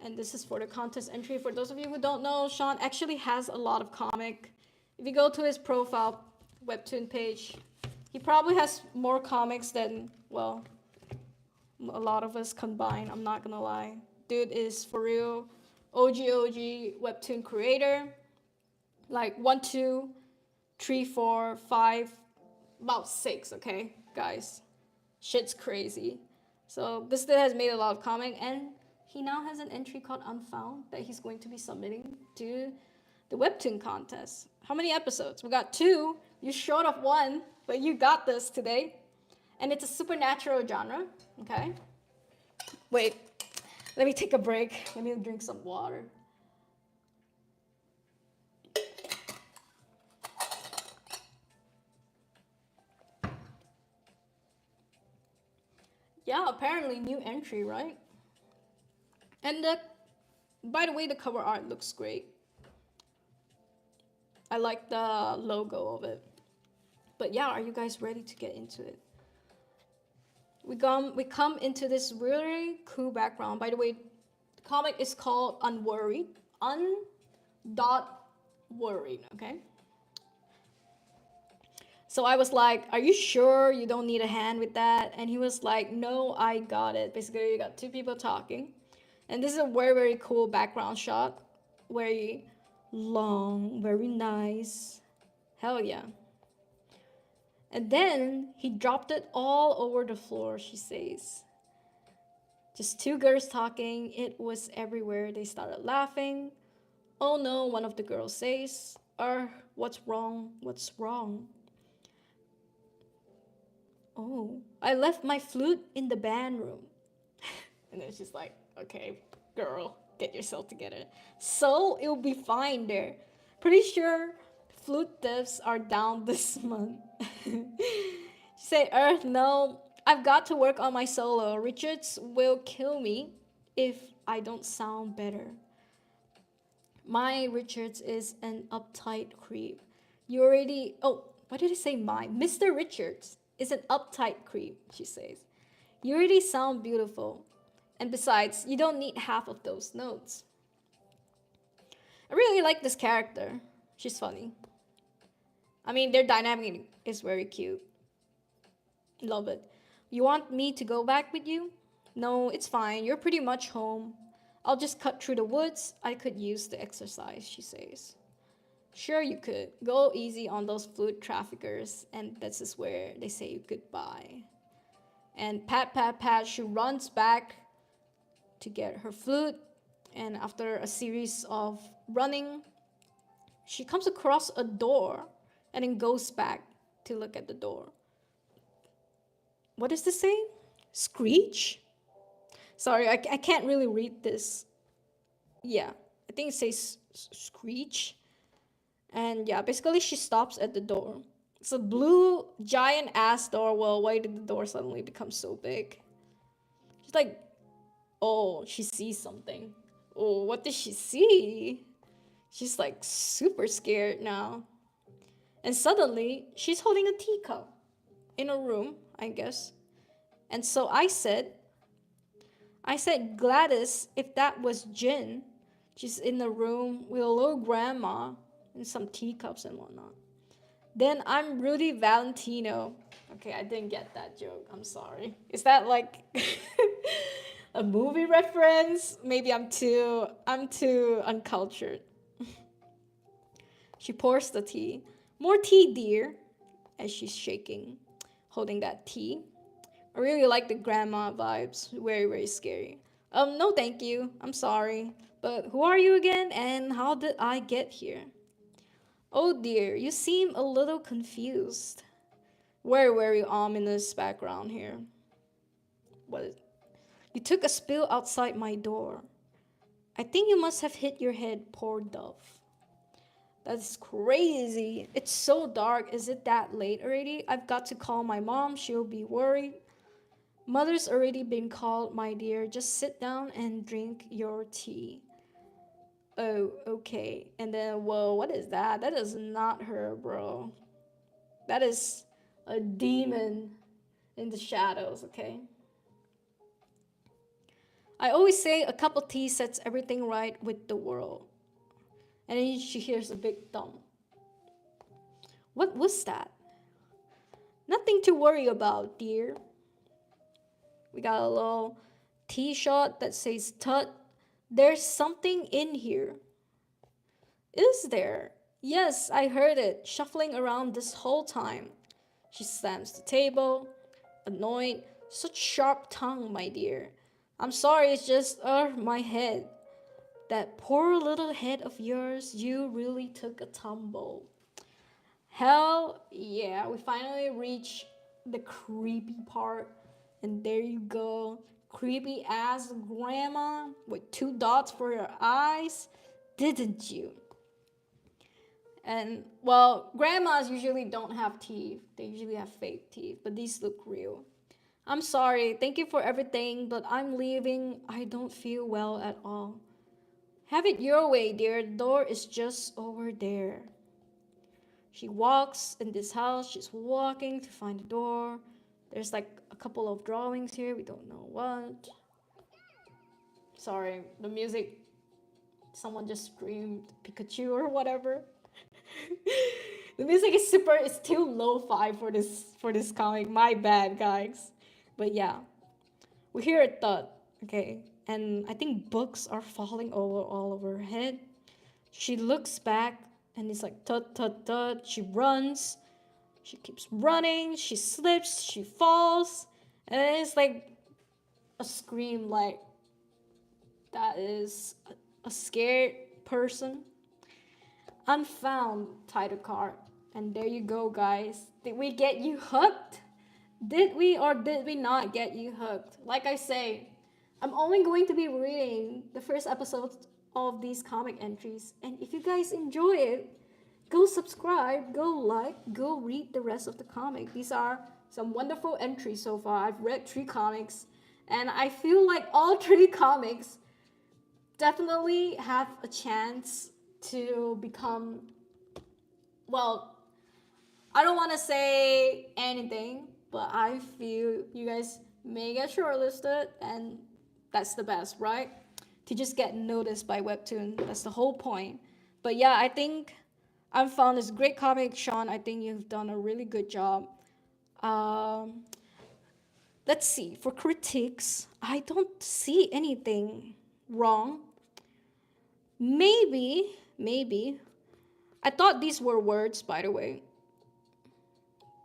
And this is for the contest entry. For those of you who don't know, Sean actually has a lot of comic. If you go to his profile webtoon page, he probably has more comics than, well, a lot of us combined. I'm not gonna lie. Dude is for real OG webtoon creator. Like 1, 2, 3, 4, 5, about 6, okay, guys. Shit's crazy. So this dude has made a lot of comic, and he now has an entry called Unfound that he's going to be submitting to the webtoon contest. How many episodes? We got 2. You short of 1, but you got this today. And it's a supernatural genre, okay? Wait, let me take a break. Let me drink some water. Yeah, apparently new entry, right? And by the way, the cover art looks great. I like the logo of it. But yeah, are you guys ready to get into it? We come into this really cool background. By the way, the comic is called Unworried. Worried, okay? So I was like, "Are you sure you don't need a hand with that?" And he was like, "No, I got it." Basically, you got 2 people talking. And this is a very cool background shot. Very long, very nice. Hell yeah. And then he dropped it all over the floor, she says. Just 2 girls talking. It was everywhere. They started laughing. Oh no, one of the girls says. What's wrong? What's wrong? Oh, I left my flute in the band room. And then she's like, okay, girl, get yourself together. So it'll be fine there. Pretty sure flute thefts are down this month. She said, Earth, no, I've got to work on my solo. Richards will kill me if I don't sound better. My Richards is an uptight creep. You already. Oh, what did I say? Mr. Richards is an uptight creep, she says. You already sound beautiful. And besides, you don't need half of those notes. I really like this character. She's funny. I mean, their dynamic is very cute. Love it. You want me to go back with you? No, it's fine. You're pretty much home. I'll just cut through the woods. I could use the exercise, she says. Sure, you could. Go easy on those flute traffickers, and this is where they say goodbye. And pat, she runs back to get her flute, and after a series of running, she comes across a door and then goes back to look at the door. What does this say? Screech? Sorry, I can't really read this. Yeah, I think it says screech. And yeah, basically she stops at the door. It's a blue giant ass door. Well, why did the door suddenly become so big? She's like, oh, she sees something. Oh, what did she see? She's like super scared now. And suddenly, she's holding a teacup in a room, I guess. And so I said, Gladys, if that was Jin, she's in the room with a little grandma and some teacups and whatnot. Then I'm Rudy Valentino. Okay, I didn't get that joke. I'm sorry. Is that like a movie reference? Maybe I'm too uncultured. She pours the tea. More tea, dear, as she's shaking, holding that tea. I really like the grandma vibes. Very, very scary. No, thank you. I'm sorry. But who are you again, and how did I get here? Oh dear, you seem a little confused. Very, very ominous background here. What is? You took a spill outside my door. I think you must have hit your head, poor dove. That's crazy. It's so dark. Is it that late already? I've got to call my mom. She'll be worried. Mother's already been called, my dear. Just sit down and drink your tea. Oh, okay. And then, whoa, what is that? That is not her, bro. That is a demon in the shadows, okay? I always say a cup of tea sets everything right with the world. And then she hears a big thump. What was that? Nothing to worry about, dear. We got a little tea shot that says tut. There's something in here. Is there? Yes, I heard it, shuffling around this whole time. She slams the table, annoyed. Such sharp tongue, my dear. I'm sorry, it's just, my head. That poor little head of yours, you really took a tumble. Hell yeah, we finally reached the creepy part. And there you go. Creepy ass grandma with two dots for your eyes. Didn't you? And well, grandmas usually don't have teeth. They usually have fake teeth, but these look real. I'm sorry. Thank you for everything, but I'm leaving. I don't feel well at all. Have it your way, dear. The door is just over there. She walks in this house. She's walking to find the door. There's like a couple of drawings here. We don't know what. Sorry, the music. Someone just screamed Pikachu or whatever. The music is super. It's too lo-fi for this comic. My bad, guys. But yeah, we hear a thud. Okay, and I think books are falling over all over her head. She looks back and it's like thud thud thud. She runs. She keeps running. She slips. She falls, and it's like a scream like that is a scared person. Unfound title card. And there you go, guys. Did we get you hooked? Did we or did we not get you hooked? Like I say, I'm only going to be reading the first episode of these comic entries. And if you guys enjoy it, go subscribe, go like, go read the rest of the comic. These are some wonderful entries so far. I've read 3 comics, and I feel like all 3 comics definitely have a chance to become, well, I don't want to say anything, but I feel you guys may get shortlisted, and that's the best, right? To just get noticed by Webtoon. That's the whole point. But yeah, I think I've found this great comic, Sean. I think you've done a really good job. Um, let's see. For critiques, I don't see anything wrong. Maybe. I thought these were words, by the way.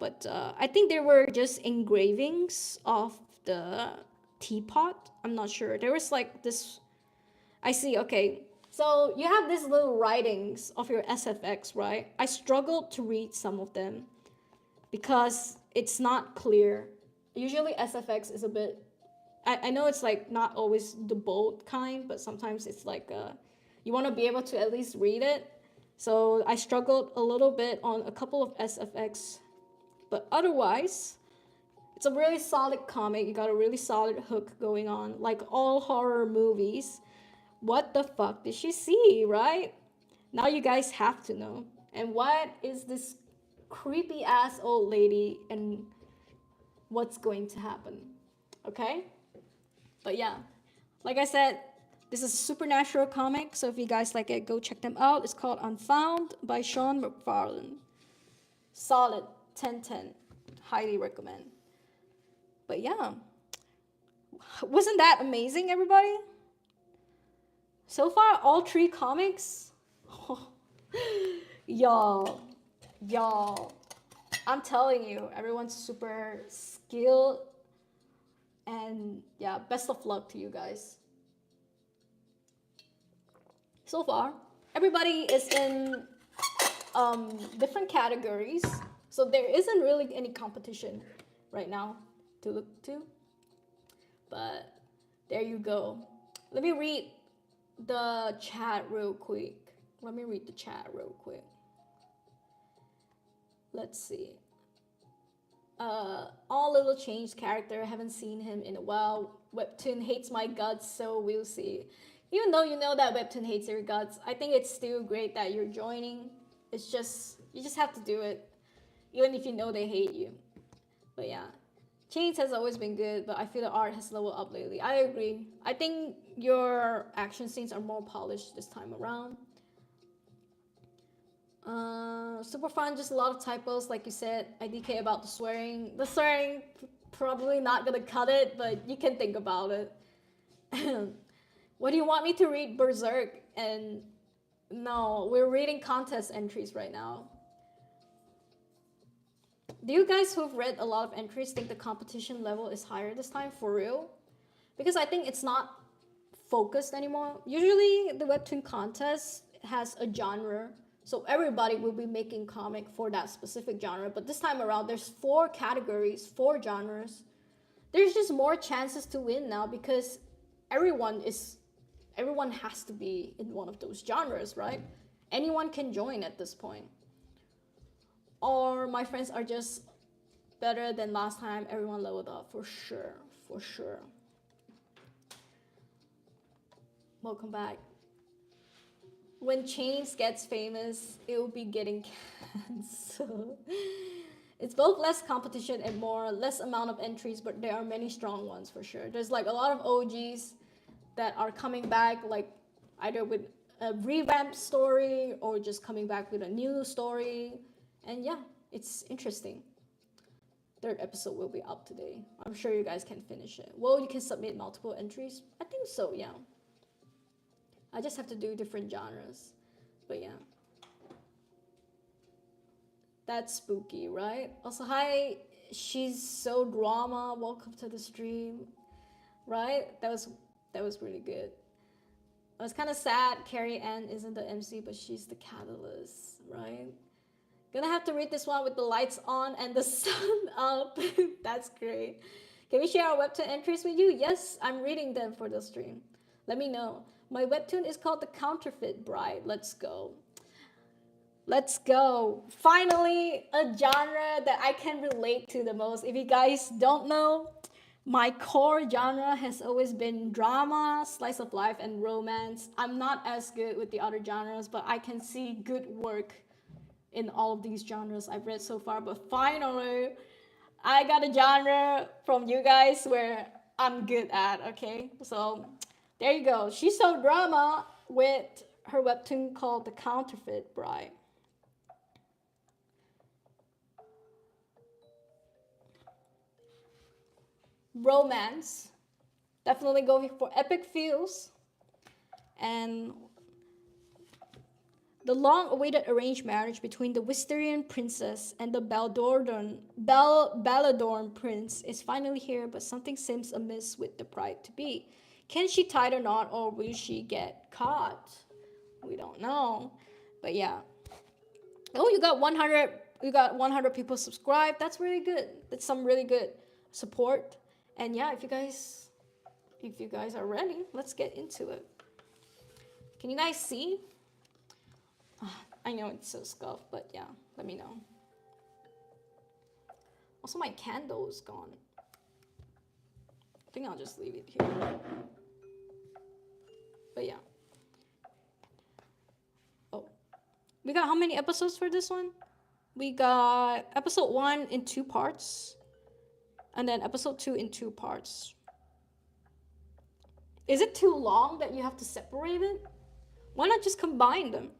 But I think they were just engravings of the teapot. I'm not sure. There was like this. I see, okay. So you have these little writings of your SFX, right? I struggled to read some of them because it's not clear. Usually SFX is a bit, I know it's like not always the bold kind, but sometimes it's like you want to be able to at least read it. So I struggled a little bit on a couple of SFX, but otherwise, it's a really solid comic. You got a really solid hook going on, like all horror movies. What the fuck did she see, right? Now you guys have to know. And what is this creepy ass old lady and what's going to happen. Okay? But yeah, like I said, this is a supernatural comic, so if you guys like it, go check them out. It's called Unfound by Sean McFarlane. Solid 10/10. Highly recommend. But yeah, wasn't that amazing, everybody? So far, all 3 comics. y'all, y'all. I'm telling you, everyone's super skilled. And yeah, best of luck to you guys. So far, everybody is in different categories. So there isn't really any competition right now to look to. But there you go. Let me read the chat real quick. Let's see. All Little Change character. Haven't seen him in a while. Webtoon hates my guts, so we'll see. Even though you know that Webtoon hates your guts, I think it's still great that you're joining. It's just, you just have to do it, even if you know they hate you. But yeah, Chains has always been good, but I feel the art has leveled up lately. I agree. I think your action scenes are more polished this time around. Super fun, just a lot of typos, like you said. IDK about the swearing. The swearing, probably not gonna cut it, but you can think about it. What do you want me to read? Berserk? And no, we're reading contest entries right now. Do you guys who've read a lot of entries think the competition level is higher this time, for real? Because I think it's not focused anymore. Usually the webtoon contest has a genre, so everybody will be making comic for that specific genre. But this time around, there's 4 categories, 4 genres. There's just more chances to win now because everyone has to be in one of those genres, right? Anyone can join at this point. Or my friends are just better than last time. Everyone leveled up, for sure, for sure. Welcome back. When Chains gets famous, it will be getting canceled. It's both less competition and less amount of entries, but there are many strong ones for sure. There's like a lot of OGs that are coming back, like either with a revamped story or just coming back with a new story. And yeah, it's interesting. 3rd episode will be up today. I'm sure you guys can finish it. Well, you can submit multiple entries. I think so, yeah. I just have to do different genres. But yeah. That's spooky, right? Also, hi, she's so drama. Welcome to the stream. Right? That was really good. I was kind of sad Carrie Ann isn't the MC, but she's the catalyst, right? Gonna have to read this one with the lights on and the sun up. That's great. Can we share our webtoon entries with you? Yes, I'm reading them for the stream. Let me know. My webtoon is called The Counterfeit Bride. Let's go. Let's go. Finally, a genre that I can relate to the most. If you guys don't know, my core genre has always been drama, slice of life, and romance. I'm not as good with the other genres, but I can see good work in all of these genres I've read so far. But finally, I got a genre from you guys where I'm good at, okay? So there you go. She's so drama with her webtoon called The Counterfeit Bride. Romance. Definitely going for epic feels. And the long-awaited arranged marriage between the Wisterian princess and the Baladorn prince is finally here, but something seems amiss with the bride-to-be. Can she tie the knot, or will she get caught? We don't know. But yeah. Oh, you got 100 people subscribed. That's really good. That's some really good support. And yeah, if you guys are ready, let's get into it. Can you guys see? I know it's so scuffed, but yeah, let me know. Also, my candle is gone. I think I'll just leave it here. But yeah. Oh. We got how many episodes for this one? We got episode 1 in 2 parts, and then episode 2 in 2 parts. Is it too long that you have to separate it? Why not just combine them?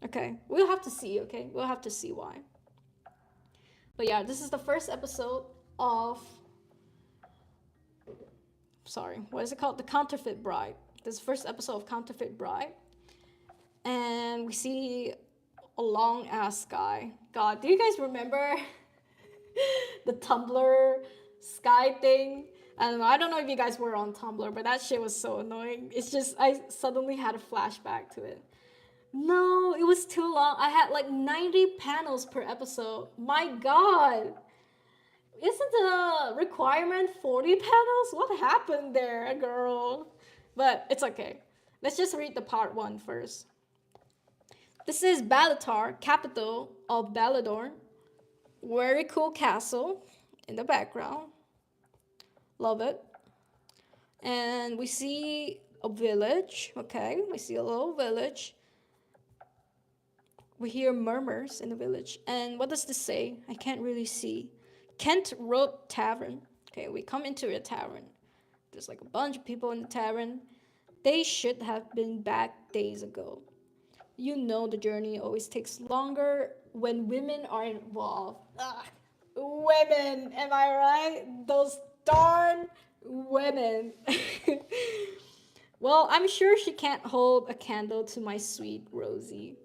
Okay, we'll have to see, okay? We'll have to see why. But yeah, this is the first episode of, sorry, what is it called? The Counterfeit Bride. This is the first episode of Counterfeit Bride. And we see a long ass guy. God, do you guys remember the Tumblr sky thing? I don't know if you guys were on Tumblr, but that shit was so annoying. It's just, I suddenly had a flashback to it. No, it was too long. I had like 90 panels per episode. My god. Isn't the requirement 40 panels? What happened there, girl? But it's okay. Let's just read the part 1 first. This is Balatar, capital of Baladorn. Very cool castle in the background. Love it. And we see a village. Okay, we see a little village. We hear murmurs in the village. And what does this say? I can't really see. Kent Road Tavern. Okay, we come into a tavern. There's like a bunch of people in the tavern. They should have been back days ago. You know the journey always takes longer when women are involved. Ugh. Women, am I right? Those darn women. Well, I'm sure she can't hold a candle to my sweet Rosie.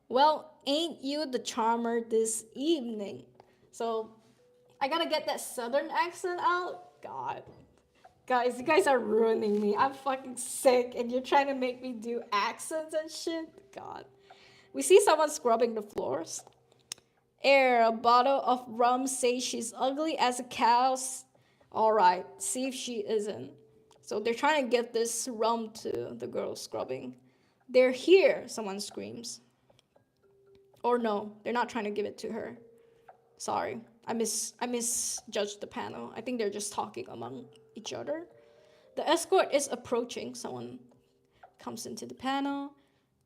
Well, ain't you the charmer this evening? So, I gotta get that southern accent out. God. Guys, you guys are ruining me. I'm fucking sick and you're trying to make me do accents and shit. God. We see someone scrubbing the floors. Air, a bottle of rum says she's ugly as a cow's. Alright, see if she isn't. So they're trying to give this rum to the girl scrubbing. They're here, someone screams. Or no, they're not trying to give it to her. Sorry, I misjudged the panel. I think they're just talking among each other. The escort is approaching. Someone comes into the panel,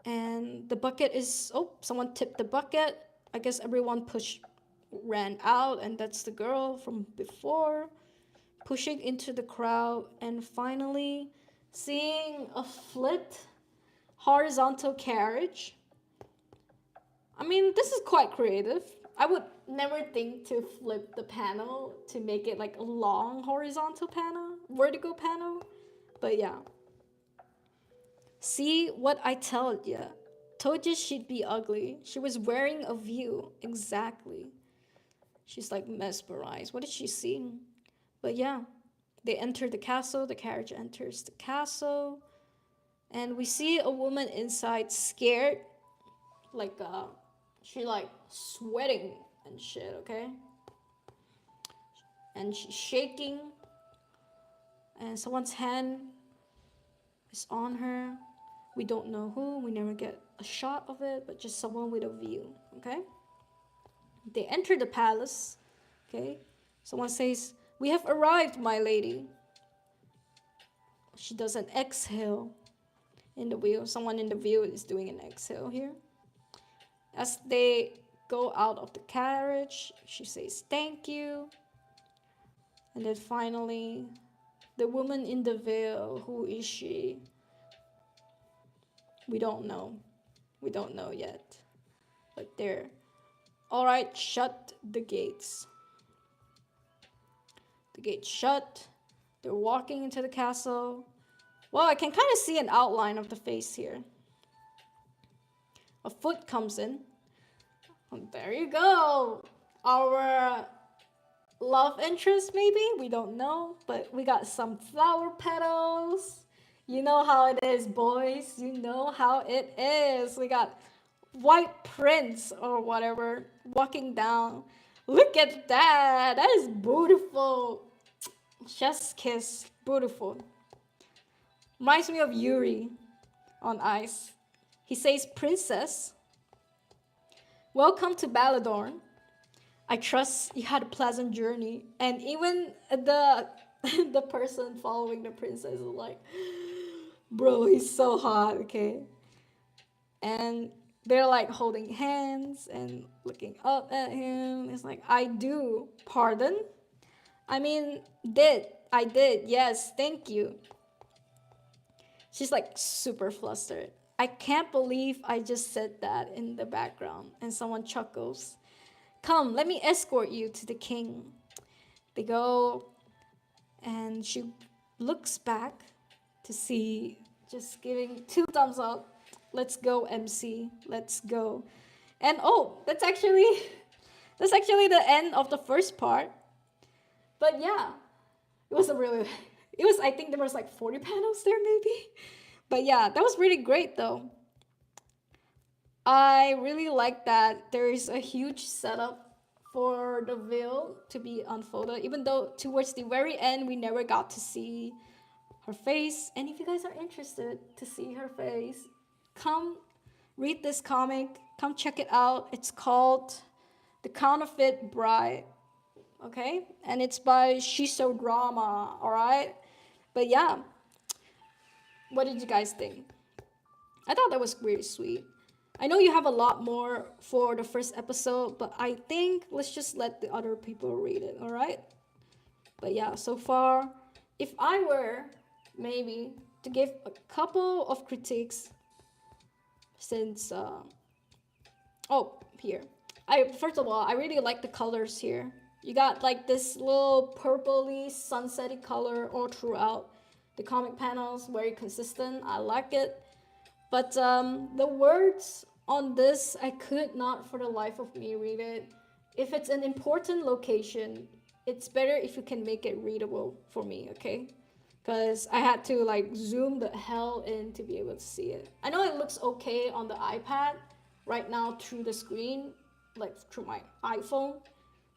and the bucket is, oh, someone tipped the bucket. I guess everyone ran out, and that's the girl from before pushing into the crowd, and finally seeing a flipped horizontal carriage. I mean, this is quite creative. I would never think to flip the panel to make it like a long horizontal panel, vertical panel. But yeah. See what I told ya. Told you she'd be ugly. She was wearing a view. Exactly. She's like mesmerized. What did she see? But yeah. They enter the castle. The carriage enters the castle. And we see a woman inside scared. Like, she like sweating and shit, okay? And she's shaking. And someone's hand is on her. We don't know who. We never get a shot of it, but just someone with a view, okay? They enter the palace, okay? Someone says, "We have arrived, my lady." She does an exhale in the wheel. Someone in the wheel is doing an exhale here. As they go out of the carriage, she says, "Thank you." And then finally, the woman in the veil, who is she? We don't know. We don't know yet. But there. Alright, shut the gates. The gates shut. They're walking into the castle. Well, I can kind of see an outline of the face here. A foot comes in. And there you go. Our love interest, maybe? We don't know. But we got some flower petals. You know how it is, boys. You know how it is. We got white prince or whatever walking down. Look at that. That is beautiful. Chef's kiss. Beautiful. Reminds me of Yuri on Ice. He says, "Princess, welcome to Baladorn. I trust you had a pleasant journey." And even the the person following the princess is like, "Bro, he's so hot, okay?" And they're like holding hands and looking up at him. It's like, I do. Pardon? I mean, did. I did. Yes, thank you. She's like super flustered. I can't believe I just said that in the background. And someone chuckles. Come, let me escort you to the king. They go, and she looks back to see, just giving two thumbs up. Let's go, MC. Let's go. And oh, that's actually the end of the first part. But yeah, it was a really it was, I think there was like 40 panels there maybe. But yeah, that was really great though. I really like that there is a huge setup for the veil to be unfolded, even though towards the very end we never got to see her face. And if you guys are interested to see her face, come read this comic, come check it out. It's called The Counterfeit Bride, okay? And it's by Shiso Drama, all right? But yeah, what did you guys think? I thought that was really sweet. I know you have a lot more for the first episode, but I think let's just let the other people read it, all right? But yeah, so far, if I were maybe to give a couple of critiques, since oh, here. I first of all, I really like the colors here. You got like this little purpley sunsetty color all throughout the comic panels, very consistent. I like it. But the words on this, I could not for the life of me read it. If it's an important location, it's better if you can make it readable for me, okay? Because I had to like zoom the hell in to be able to see it. I know it looks okay on the iPad right now through the screen, like through my iPhone,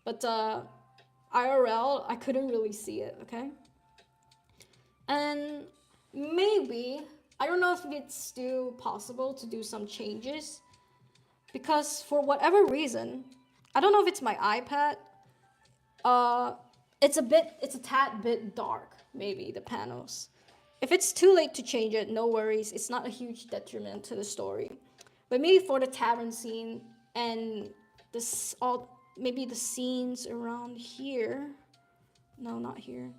but IRL, I couldn't really see it, okay? And maybe, I don't know if it's still possible to do some changes, because for whatever reason, I don't know if it's my iPad, uh, it's a tad bit dark, maybe, the panels. If it's too late to change it, no worries, it's not a huge detriment to the story. But maybe for the tavern scene and this all, maybe the scenes around here, no, not here.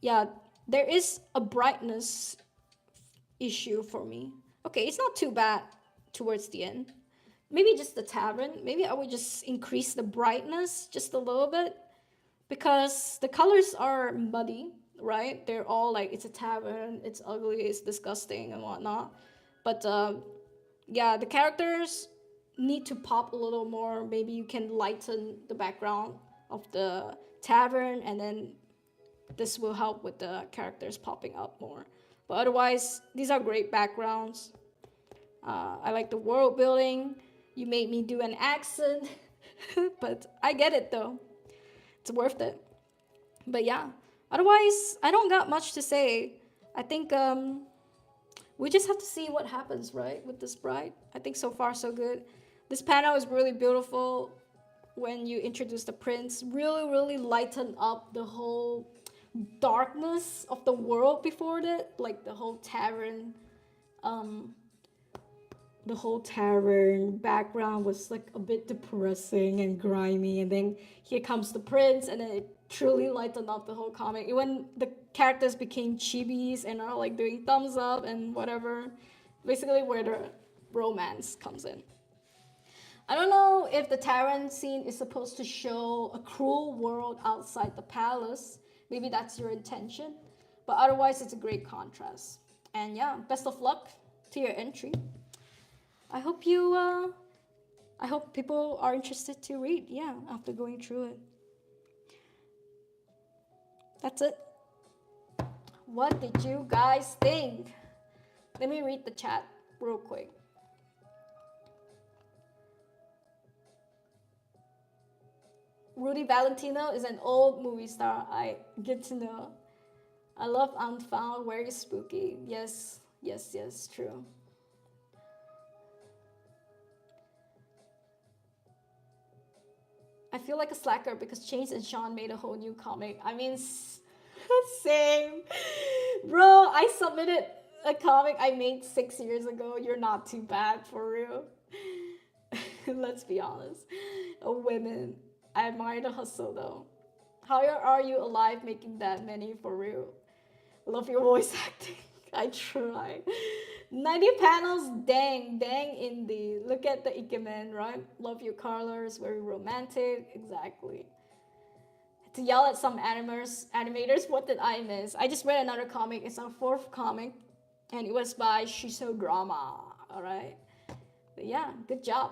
Yeah, there is a brightness issue for me. Okay, it's not too bad towards the end. Maybe just the tavern. Maybe I would just increase the brightness just a little bit, because the colors are muddy, right? They're all like, it's a tavern, it's ugly, it's disgusting and whatnot. But yeah, the characters need to pop a little more. Maybe you can lighten the background of the tavern, and then this will help with the characters popping up more. But otherwise, these are great backgrounds. I like the world building. You made me do an accent, but I get it though. It's worth it. But yeah, otherwise, I don't got much to say. I think we just have to see what happens, right, with this bride. I think so far so good. This panel is really beautiful when you introduce the prince. Really, really lighten up the whole darkness of the world before that, like um the whole tavern background was like a bit depressing and grimy, and then here comes the prince, and then it truly lightened up the whole comic. When the characters became chibis and are like doing thumbs up and whatever, basically where the romance comes in. I don't know if the tavern scene is supposed to show a cruel world outside the palace. Maybe that's your intention, but otherwise it's a great contrast. And yeah, best of luck to your entry. I hope I hope people are interested to read, yeah, after going through it. That's it. What did you guys think? Let me read the chat real quick. Rudy Valentino is an old movie star. I get to know. I love Unfound, very spooky. Yes, yes, yes, true. I feel like a slacker because Chase and Sean made a whole new comic. I mean, same. Bro, I submitted a comic I made 6 years ago. You're not too bad for real. Let's be honest. Women, I admire the hustle though. How are you alive making that many for real? Love your voice acting. I try. 90 panels, dang, dang indie. Look at the Ikemen, right? Love your colors, very romantic. Exactly. To yell at some animators, what did I miss? I just read another comic. It's our fourth comic, and it was by Shiso Drama. All right. But yeah, good job.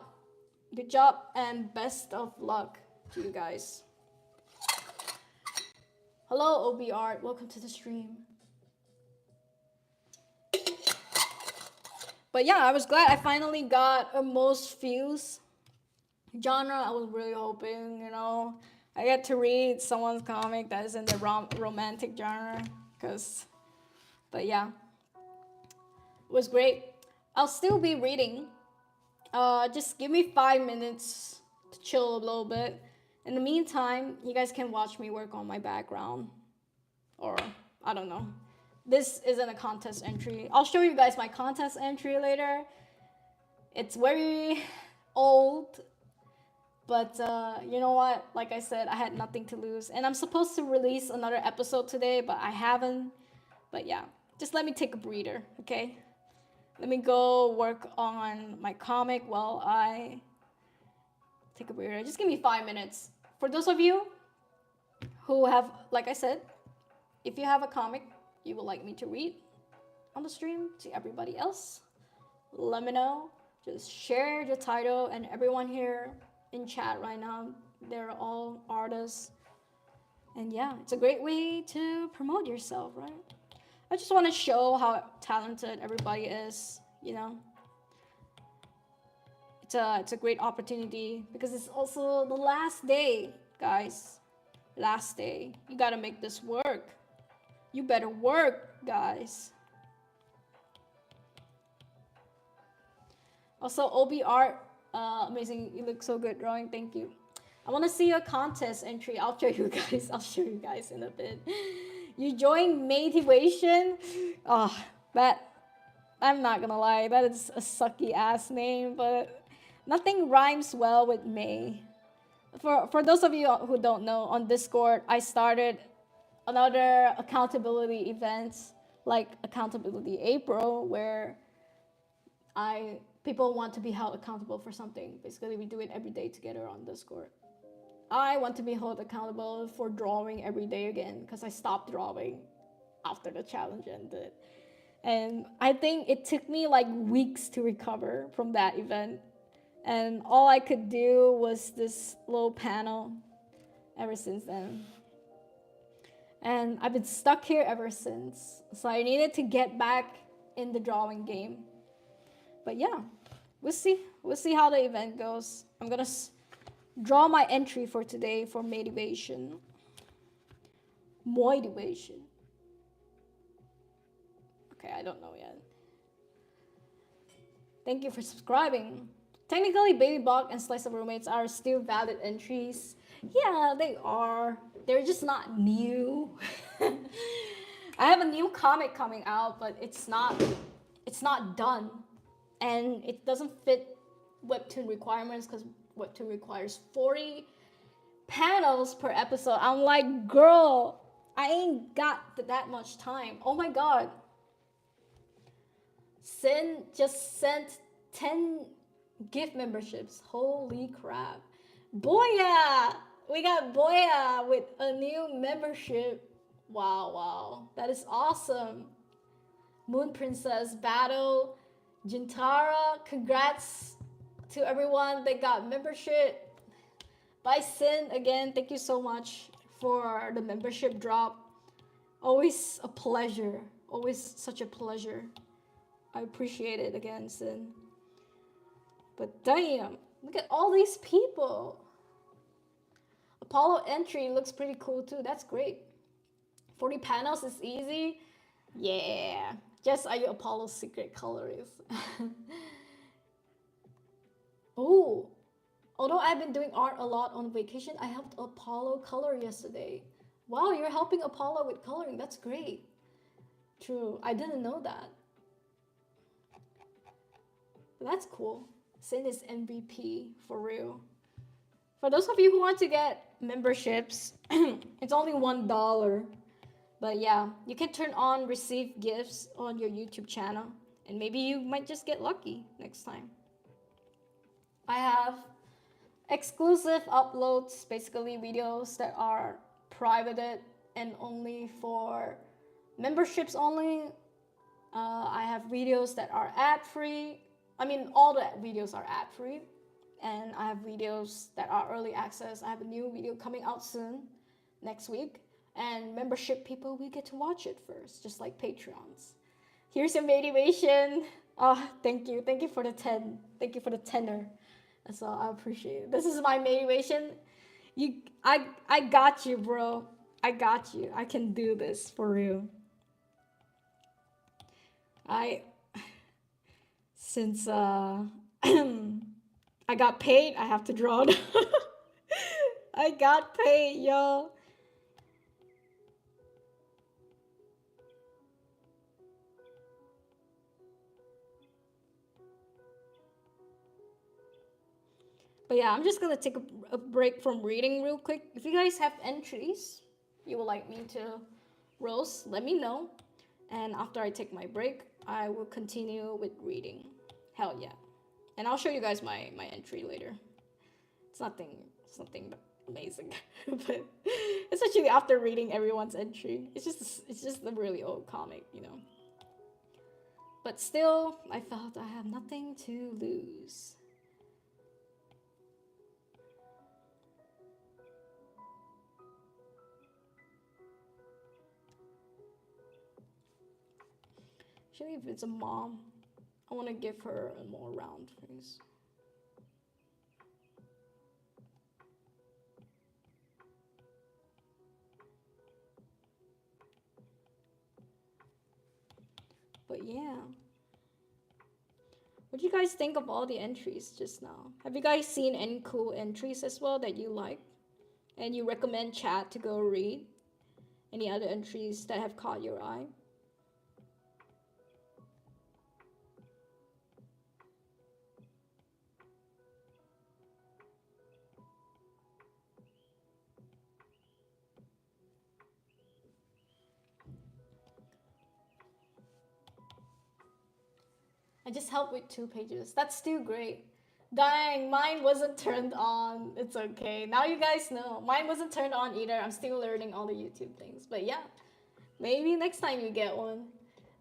Good job, and best of luck to you guys. Hello, OB Art. Welcome to the stream. But yeah, I was glad I finally got a most views genre. I was really hoping, I get to read someone's comic that is in the romantic genre. But yeah, it was great. I'll still be reading. Just give me 5 minutes to chill a little bit. In the meantime, you guys can watch me work on my background. Or, I don't know. This isn't a contest entry. I'll show you guys my contest entry later. It's very old. But you know what? Like I said, I had nothing to lose. And I'm supposed to release another episode today, but I haven't. But yeah, just let me take a breather, okay? Let me go work on my comic while I take a breather. Just give me 5 minutes. For those of you who have, like I said, if you have a comic you would like me to read on the stream to everybody else, let me know. Just share the title, and everyone here in chat right now, they're all artists. And yeah, it's a great way to promote yourself, right? I just want to show how talented everybody is, It's a great opportunity because it's also the last day, guys. Last day. You gotta make this work. You better work, guys. Also, OB art, amazing. You look so good drawing. Thank you. I want to see a contest entry. I'll show you guys. I'll show you guys in a bit. You joined Motivation. Oh, that, I'm not gonna lie, that is a sucky ass name, but nothing rhymes well with May. For those of you who don't know, on Discord, I started another accountability event, like Accountability April, where people want to be held accountable for something. Basically, we do it every day together on Discord. I want to be held accountable for drawing every day again because I stopped drawing after the challenge ended. And I think it took me like weeks to recover from that event. And all I could do was this little panel ever since then. And I've been stuck here ever since. So I needed to get back in the drawing game. But yeah, we'll see. We'll see how the event goes. I'm gonna draw my entry for today for Motivation. Motivation. Okay, I don't know yet. Thank you for subscribing. Technically, Baby Bog and Slice of Roommates are still valid entries. Yeah, they are. They're just not new. I have a new comic coming out, but it's not done. And it doesn't fit webtoon requirements because webtoon requires 40 panels per episode. I'm like, girl, I ain't got that much time. Oh my god. Sin just sent 10 gift memberships. Holy crap. Boya! We got Boya with a new membership. Wow. That is awesome. Moon Princess Battle. Jintara, congrats to everyone that got membership. Bye Sin, again, thank you so much for the membership drop. Always a pleasure. Always such a pleasure. I appreciate it again, Sin. But damn, look at all these people. Apollo entry looks pretty cool too. That's great. 40 panels is easy. Yeah. Just are you Apollo's secret colorist? Oh, although I've been doing art a lot on vacation, I helped Apollo color yesterday. Wow, you're helping Apollo with coloring. That's great. True. I didn't know that. That's cool. Sin is MVP for real. For those of you who want to get memberships, it's only $1. But yeah, you can turn on receive gifts on your YouTube channel, and maybe you might just get lucky next time. I have exclusive uploads, basically videos that are privated and only for memberships only. I have videos that are ad free. I mean, all the videos are ad free. And I have videos that are early access. I have a new video coming out soon, next week. And membership people, we get to watch it first, just like Patreons. Here's your motivation. Oh, thank you. Thank you for the 10. Thank you for the tenner. That's all. I appreciate it. This is my motivation. I got you, bro. I got you. I can do this for real. I since I got paid, I have to draw it. I got paid, yo. But yeah, I'm just gonna take a break from reading real quick. If you guys have entries you would like me to roast, let me know. And after I take my break, I will continue with reading. Hell yeah. And I'll show you guys my entry later. It's nothing amazing. But especially after reading everyone's entry. It's just a really old comic, you know. But still, I felt I have nothing to lose. Actually, if it's a mom, I want to give her a more round face. But yeah. What do you guys think of all the entries just now? Have you guys seen any cool entries as well that you like? And you recommend chat to go read? Any other entries that have caught your eye? I just helped with 2 pages. That's still great. Dang, mine wasn't turned on. It's okay. Now you guys know. Mine wasn't turned on either. I'm still learning all the YouTube things. But yeah, maybe next time you get one.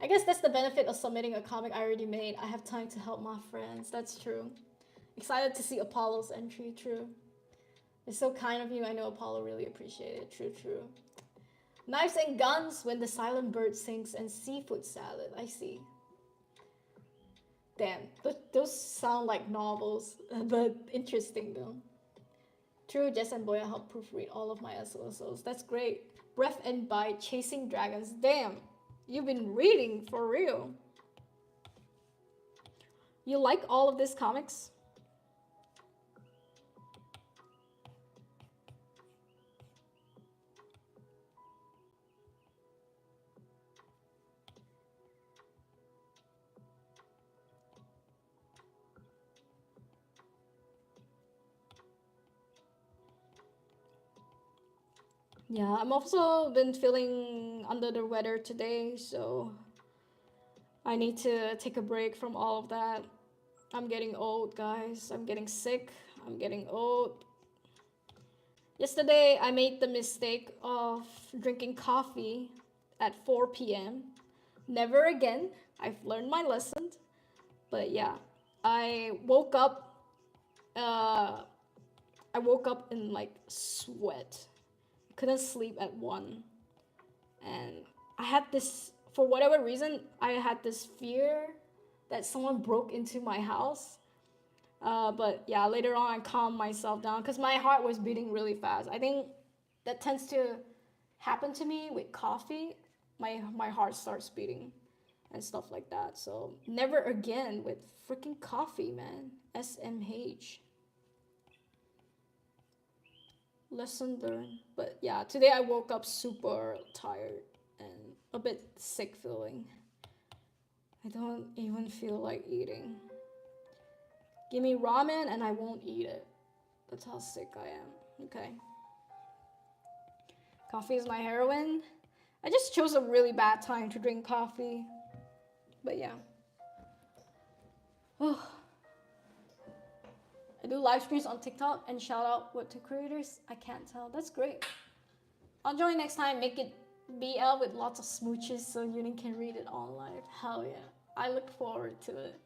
I guess that's the benefit of submitting a comic I already made. I have time to help my friends. That's true. Excited to see Apollo's entry. True. It's so kind of you. I know Apollo really appreciated it. True, true. Knives and guns when the silent bird sings and seafood salad. I see. Damn, those sound like novels, but interesting though. True, Jess and Boya helped proofread all of my SOSOs. That's great. Breath and Bite, Chasing Dragons. Damn, you've been reading for real. You like all of these comics? Yeah, I'm also been feeling under the weather today, so I need to take a break from all of that. I'm getting old, guys. I'm getting sick. I'm getting old. Yesterday, I made the mistake of drinking coffee at 4 p.m. Never again. I've learned my lesson. But yeah, I woke up. I woke up in like sweat. Couldn't sleep at 1, and I had this, for whatever reason, I had this fear that someone broke into my house. But yeah, later on I calmed myself down because my heart was beating really fast. I think that tends to happen to me with coffee. My heart starts beating and stuff like that. So never again with freaking coffee, man. SMH. Lesson learned. But yeah, today I woke up super tired and a bit sick feeling. I don't even feel like eating. Give me ramen and I won't eat it. That's how sick I am. Okay. Coffee is my heroin. I just chose a really bad time to drink coffee. But yeah. Oh. I do live streams on TikTok and shout out webtoon creators. I can't tell. That's great. I'll join next time. Make it BL with lots of smooches so yuuning can read it on live. Hell yeah. I look forward to it.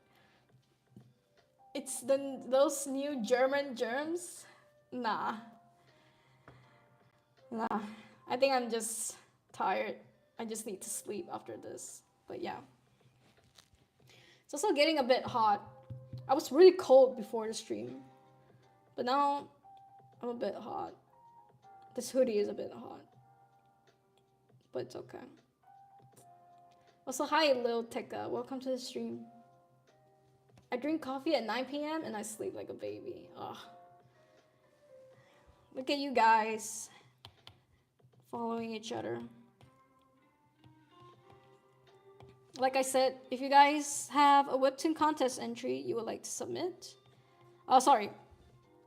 It's those new German germs? Nah. Nah. I think I'm just tired. I just need to sleep after this. But yeah. It's also getting a bit hot. I was really cold before the stream. But now I'm a bit hot. This hoodie is a bit hot. But it's okay. Also, hi Lil Tekka. Welcome to the stream. I drink coffee at 9 p.m. and I sleep like a baby. Ugh. Look at you guys following each other. Like I said, if you guys have a webtoon contest entry you would like to submit, a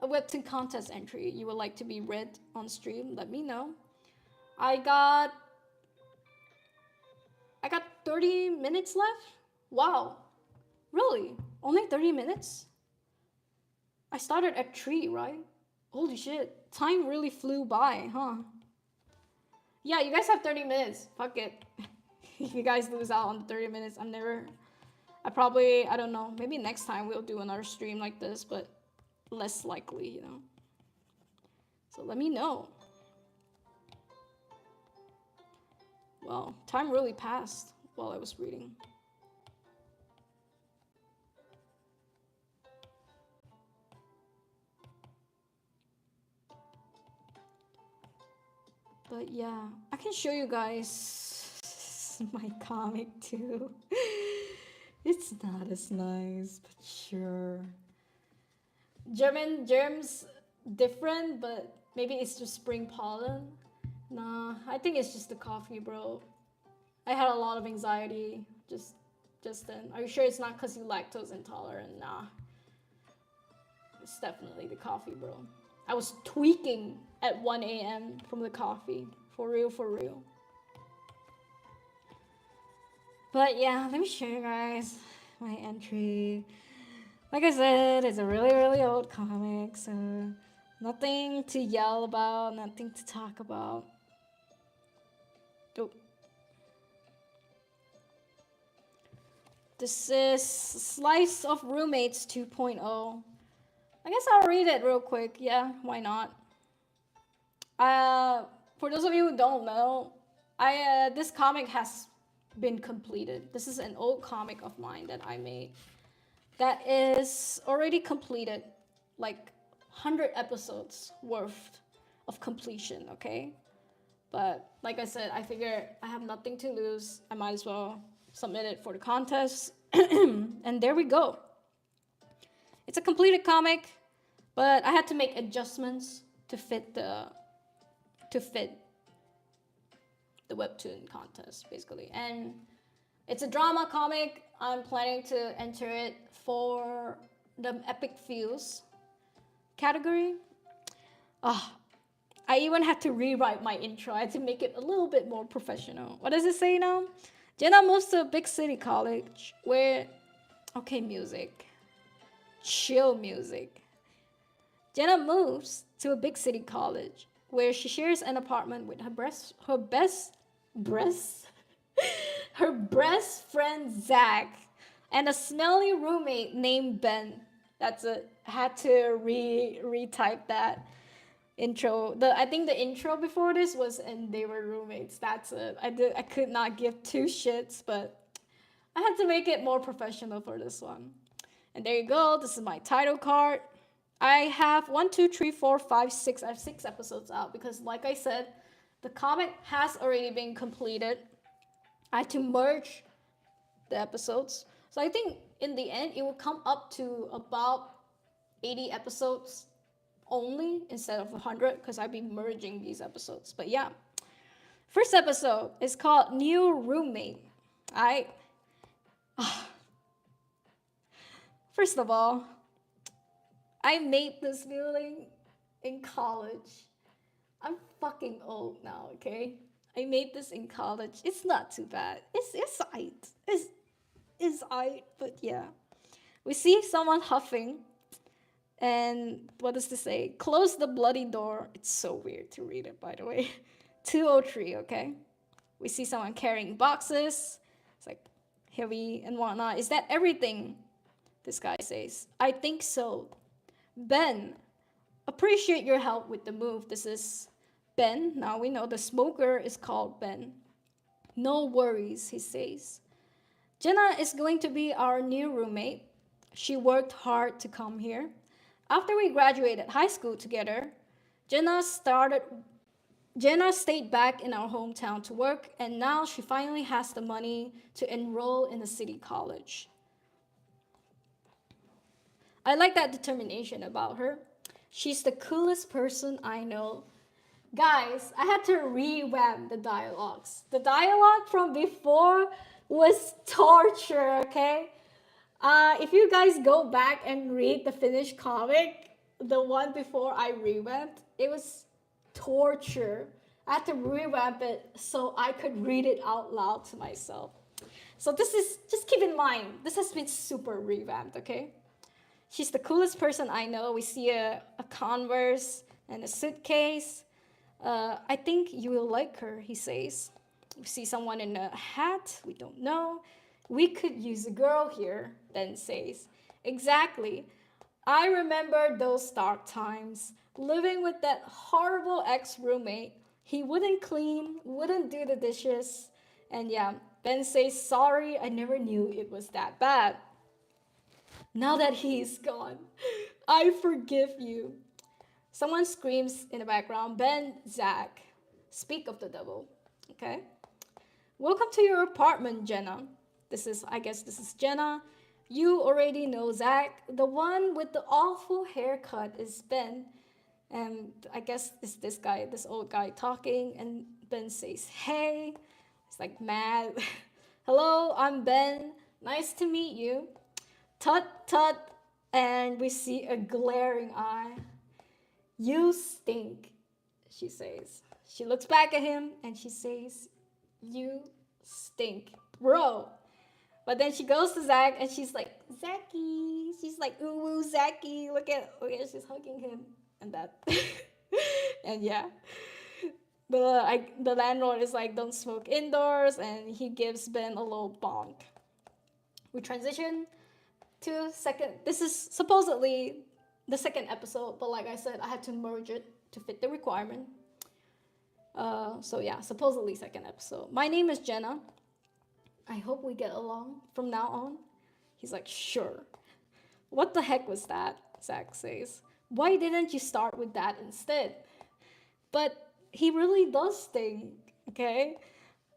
webtoon contest entry you would like to be read on stream, let me know. I got 30 minutes left. Wow, really? Only 30 minutes? I started at 3, right? Holy shit, time really flew by, huh? Yeah, you guys have 30 minutes. Fuck it. If you guys lose out on the 30 minutes, I don't know, maybe next time we'll do another stream like this, but less likely, you know? So let me know. Well, time really passed while I was reading. But yeah, I can show you guys my comic too. It's not as nice, but sure. German germs different, but maybe it's just spring pollen. Nah, I think it's just the coffee, bro. I had a lot of anxiety just then. Are you sure it's not because you lactose intolerant? Nah. It's definitely the coffee, bro. I was tweaking at 1 a.m. from the coffee. For real, for real. But yeah, let me show you guys my entry. Like I said, it's a really, really old comic, so nothing to yell about, nothing to talk about. Oh. This is Slice of Roommates 2.0. I guess I'll read it real quick. Yeah, why not? For those of you who don't know, this comic has been completed. This is an old comic of mine that I made that is already completed, like 100 episodes worth of completion, okay? But like I said, I figure I have nothing to lose. I might as well submit it for the contest. And there we go. It's a completed comic, but I had to make adjustments to fit the webtoon contest, basically. And it's a drama comic. I'm planning to enter it for the Epic Feels category. I even had to rewrite my intro. I had to make it a little bit more professional. What does it say now? Jenna moves to a big city college where... Okay, music. Chill music. Jenna moves to a big city college where she shares an apartment with her best friend Zach and a smelly roommate named Ben. That's it. Had to retype that intro. I think the intro before this was and they were roommates. That's it. I could not give two shits, but I had to make it more professional for this one. And there you go. This is my title card. I have 1, 2, 3, 4, 5, 6. I have 6 episodes out because, like I said, the comic has already been completed. I had to merge the episodes. So I think in the end, it will come up to about 80 episodes only instead of 100 because I'll be merging these episodes. But yeah, first episode is called New Roommate. First of all, I made this building in college. I'm fucking old now, okay? I made this in college. It's not too bad. It's aight. It's aight, but yeah. We see someone huffing, and what does this say? Close the bloody door. It's so weird to read it, by the way. 203, okay? We see someone carrying boxes. It's like heavy and whatnot. Is that everything? This guy says. I think so. Ben, appreciate your help with the move. This is Ben. Now we know the smoker is called Ben. No worries, he says. Jenna is going to be our new roommate. She worked hard to come here. After we graduated high school together, Jenna started Jenna stayed back in our hometown to work, and now she finally has the money to enroll in a city college. I like that determination about her. She's the coolest person I know. Guys, I had to revamp the dialogues. The dialogue from before was torture, okay? If you guys go back and read the finished comic, the one before I revamped, it was torture. I had to revamp it so I could read it out loud to myself. So this is, just keep in mind, this has been super revamped, okay? She's the coolest person I know. We see a Converse and a suitcase. I think you will like her, he says. We see someone in a hat, we don't know. We could use a girl here, Ben says. Exactly. I remember those dark times, living with that horrible ex-roommate. He wouldn't clean, wouldn't do the dishes. And yeah, Ben says, sorry, I never knew it was that bad. Now that he's gone, I forgive you. Someone screams in the background, Ben, Zach. Speak of the devil. Okay. Welcome to your apartment, Jenna. I guess this is Jenna. You already know Zach. The one with the awful haircut is Ben. And I guess it's this guy, this old guy talking. And Ben says, hey. He's like mad. Hello, I'm Ben. Nice to meet you. Tut, tut. And we see a glaring eye. You stink, she says. She looks back at him and she says, you stink, bro. But then she goes to Zach and she's like, Zachy. She's like, ooh, ooh, Zachy. Look at, she's hugging him and that. And yeah, the landlord is like, don't smoke indoors, and he gives Ben a little bonk. We transition to second. This is supposedly the second episode, but like I said, I had to merge it to fit the requirement. So yeah, supposedly second episode. My name is Jenna. I hope we get along from now on. He's like, sure. What the heck was that? Zach says. Why didn't you start with that instead? But he really does stink, okay?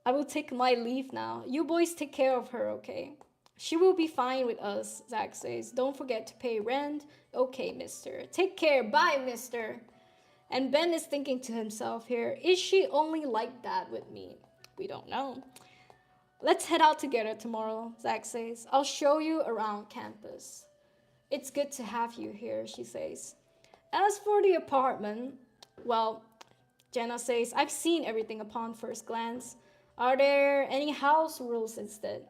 I will take my leave now. You boys take care of her, okay? She will be fine with us, Zach says. Don't forget to pay rent. Okay, mister. Take care. Bye, mister. And Ben is thinking to himself here, is she only like that with me? We don't know. Let's head out together tomorrow, Zach says. I'll show you around campus. It's good to have you here, she says. As for the apartment, well, Jenna says, I've seen everything upon first glance. Are there any house rules instead?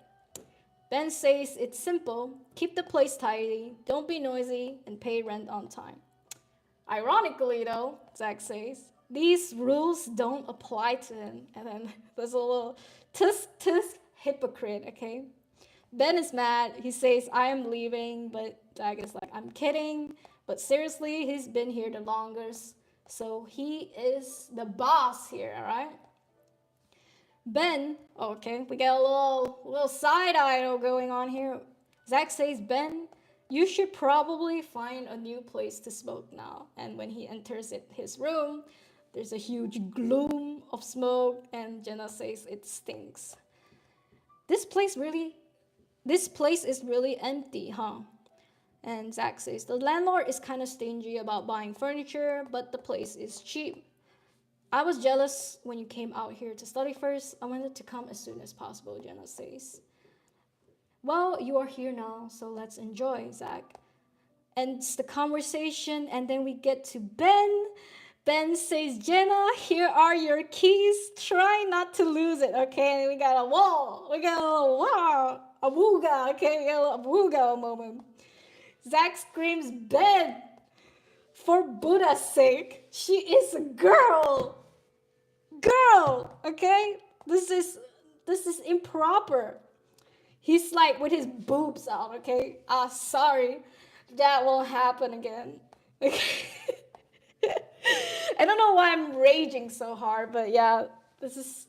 Ben says it's simple. Keep the place tidy, don't be noisy, and pay rent on time. Ironically, though, Zach says, these rules don't apply to him. And then there's a little tisk tisk hypocrite, okay? Ben is mad. He says, I am leaving, but Zach is like, I'm kidding. But seriously, he's been here the longest. So he is the boss here, all right? Ben, okay, we got a little side idol going on here. Zach says, Ben, you should probably find a new place to smoke now. And when he enters his room, there's a huge gloom of smoke, and Jenna says it stinks. This place is really empty, huh? And Zach says, the landlord is kind of stingy about buying furniture, but the place is cheap. I was jealous when you came out here to study first. I wanted to come as soon as possible, Jenna says. Well, you are here now, so let's enjoy, Zach. ends the conversation, and then we get to Ben. Ben says, Jenna, here are your keys. Try not to lose it, okay? And we got a whoa. We got a wow. A wooga, okay? We got a wooga moment. Zach screams, Ben, for Buddha's sake, she is a girl. Girl, okay? This is improper. He's like with his boobs out, okay? Sorry. That won't happen again. Okay. I don't know why I'm raging so hard, but yeah, this is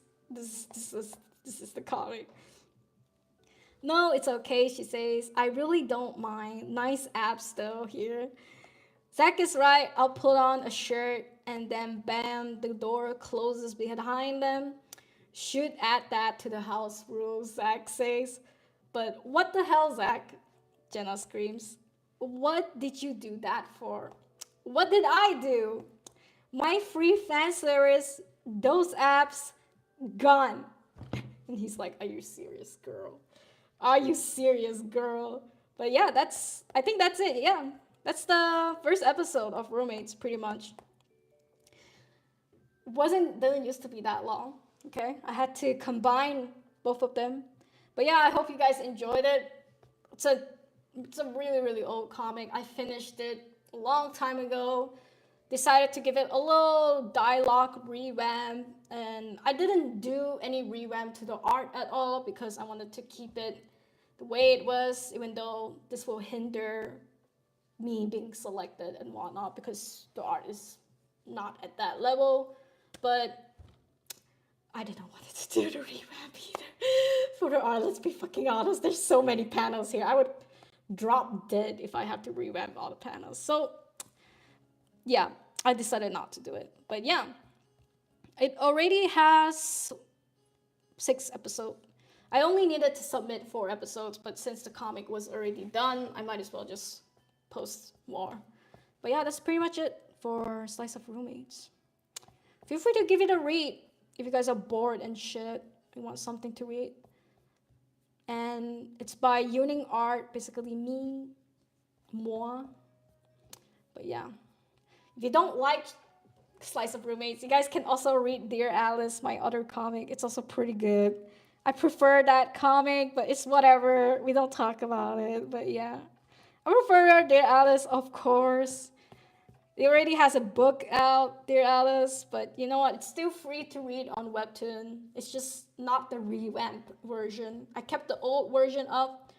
the comic. No, it's okay, she says. I really don't mind. Nice abs though here. Zach is right. I'll put on a shirt and then bam, the door closes behind them. Should add that to the house rules, Zach says. But what the hell, Zach? Jenna screams. What did you do that for? What did I do? My free fan service, those apps, gone. And he's like, are you serious, girl? Are you serious, girl? But yeah, I think that's it. Yeah, that's the first episode of Roommates, pretty much. Didn't used to be that long. Okay, I had to combine both of them. But yeah, I hope you guys enjoyed it. It's a really, really old comic. I finished it a long time ago. Decided to give it a little dialogue revamp, and I didn't do any revamp to the art at all because I wanted to keep it the way it was, even though this will hinder me being selected and whatnot because the art is not at that level. But I didn't want to do the revamp either for the art. Let's be fucking honest. There's so many panels here. I would drop dead if I had to revamp all the panels. So yeah, I decided not to do it. But yeah, it already has 6 episodes. I only needed to submit 4 episodes, but since the comic was already done, I might as well just post more. But yeah, that's pretty much it for Slice of Roommates. Feel free to give it a read if you guys are bored and shit. You want something to read. And it's by yuuning art, basically me, moi. But yeah. If you don't like Slice of Roommates, you guys can also read Dear Alice, my other comic. It's also pretty good. I prefer that comic, but it's whatever. We don't talk about it, but yeah. I prefer Dear Alice, of course. It already has a book out, Dear Alice, but you know what? It's still free to read on webtoon. It's just not the revamped version. I kept the old version up,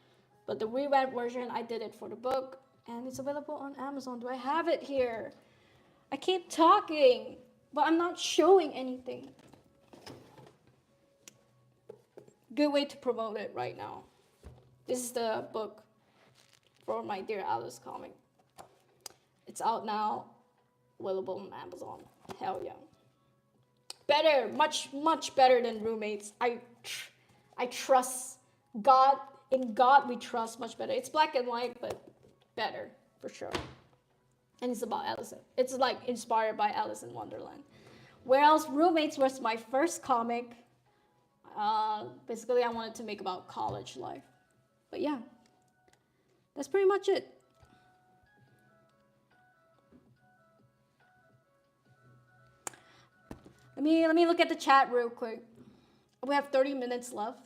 but the revamped version, I did it for the book, and it's available on Amazon. Do I have it here? I keep talking, but I'm not showing anything. Good way to promote it right now. This is the book for my Dear Alice comic. It's out now, available on Amazon. Hell yeah. Better, much, much better than Roommates. I trust God. In God we trust, much better. It's black and white, but better, for sure. And it's about Alice. It's like inspired by Alice in Wonderland. Whereas Roommates was my first comic. Basically, I wanted to make about college life. But yeah, that's pretty much it. Let me look at the chat real quick. We have 30 minutes left.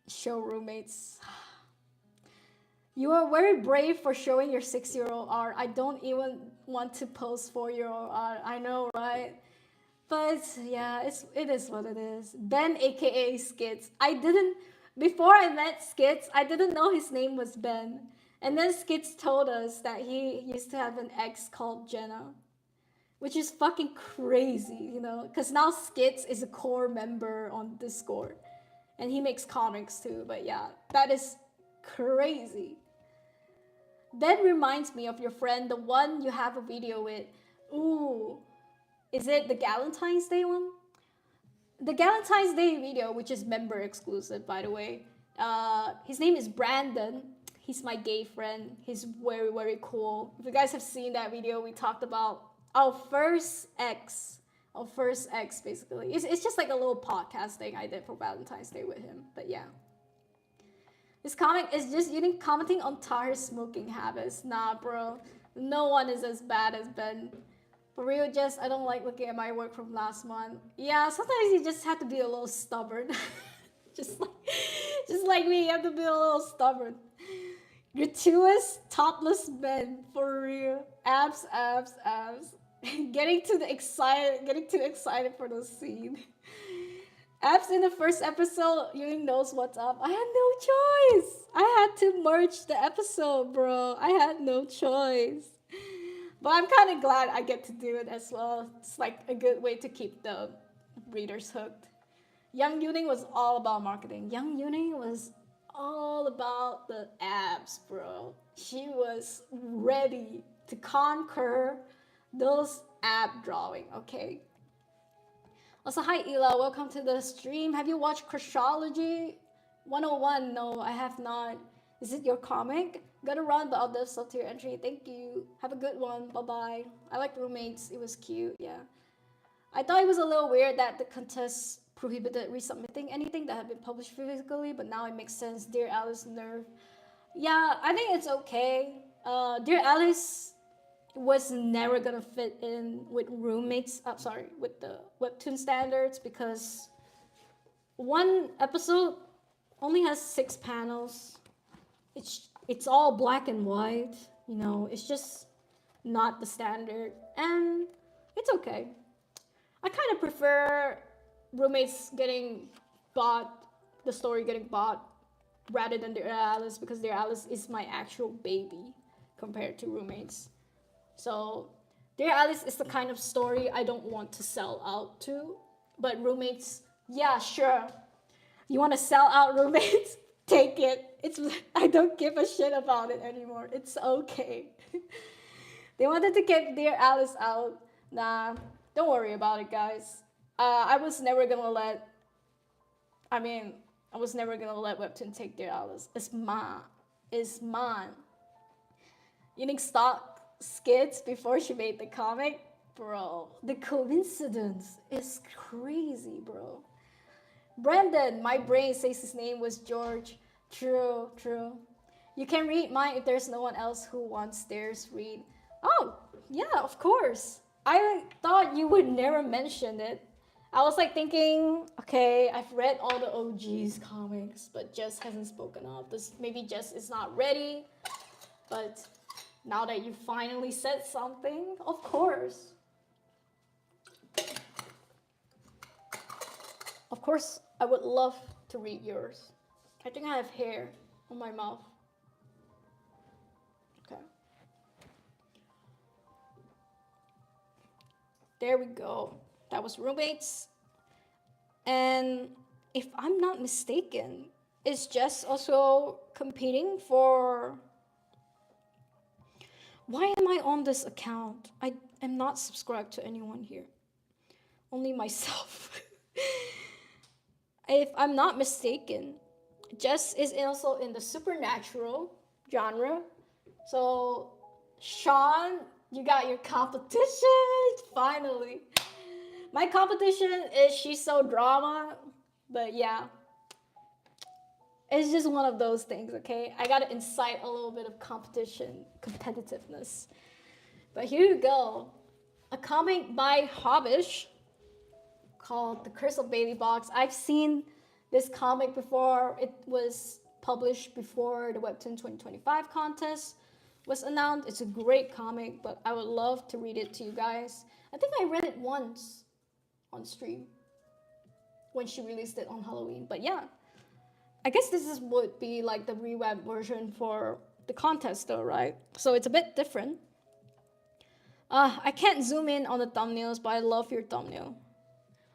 Show Roommates. You are very brave for showing your 6-year-old art. I don't even want to post 4-year-old art. I know, right? But yeah, it is what it is. Ben, aka Skits. Before I met Skits, I didn't know his name was Ben. And then Skits told us that he used to have an ex called Jenna. Which is fucking crazy, you know? Because now Skits is a core member on Discord. And he makes comics too, but yeah, that is crazy. That reminds me of your friend, the one you have a video with. Ooh, is it the Galentine's Day one? The Galentine's Day video, which is member exclusive, by the way. His name is Brandon. He's my gay friend. He's very, very cool. If you guys have seen that video, we talked about our first ex, of first ex basically. It's just like a little podcast thing I did for Valentine's Day with him. But yeah. This comic is just Yuuning commenting on Tahir's smoking habits. Nah, bro. No one is as bad as Ben. For real, Jess, I don't like looking at my work from last month. Yeah, sometimes you just have to be a little stubborn. just like just like me, you have to be a little stubborn. Gratuitous topless men, for real. Abs, abs, abs. Getting too excited for the scene. Abs in the first episode, Yuuning knows what's up. I had no choice. I had to merge the episode, bro. I had no choice. But I'm kind of glad I get to do it as well. It's like a good way to keep the readers hooked. Young Yuuning was all about marketing. Young Yuuning was all about the abs, bro. She was ready to conquer those ab drawing, okay? Also, hi Ela, welcome to the stream. Have you watched Crushology 101? No, I have not. Is it your comic? Gotta run, but I'll do sub to your entry. Thank you. Have a good one. Bye-bye. I like Roommates. It was cute, yeah. I thought it was a little weird that the contest prohibited resubmitting anything that had been published physically, but now it makes sense. Dear Alice Nerve. Yeah, I think it's okay. Dear Alice was never gonna fit in with Roommates. With the webtoon standards because one episode only has 6 panels. It's all black and white, you know, it's just not the standard, and it's okay. I kind of prefer Roommates getting bought, the story getting bought, rather than Dear Alice, because Dear Alice is my actual baby compared to Roommates. So Dear Alice is the kind of story I don't want to sell out to, but Roommates, yeah, sure. You want to sell out Roommates? Take it. I don't give a shit about it anymore. It's okay. They wanted to get Dear Alice out. Nah, don't worry about it, guys. I was never gonna let Webtoon take Dear Alice. It's mine. It's mine. Yuuning stock skits before she made the comic? Bro, the coincidence is crazy, bro. Brandon, my brain says his name was George. True, true. You can read mine if there's no one else who wants theirs read. Oh, yeah, of course. I thought you would never mention it. I was like thinking, okay, I've read all the OG's comics, but Jess hasn't spoken up. Maybe Jess is not ready. But now that you finally said something, of course. Of course, I would love to read yours. I think I have hair on my mouth. Okay. There we go. That was Roommates. And if I'm not mistaken, is Jess also competing for... Why am I on this account? I am not subscribed to anyone here. Only myself. If I'm not mistaken, Jess is also in the supernatural genre. So, Sean, you got your competition, finally. My competition is She's So Drama, but yeah. It's just one of those things, okay? I gotta incite a little bit of competitiveness. But here you go. A comic by Hobbish called The Curse of Baby Box. I've seen this comic before. It was published before the Webtoon 2025 contest was announced. It's a great comic, but I would love to read it to you guys. I think I read it once on stream when she released it on Halloween. But yeah, I guess would be like the reweb version for the contest though, right? So it's a bit different. I can't zoom in on the thumbnails, but I love your thumbnail.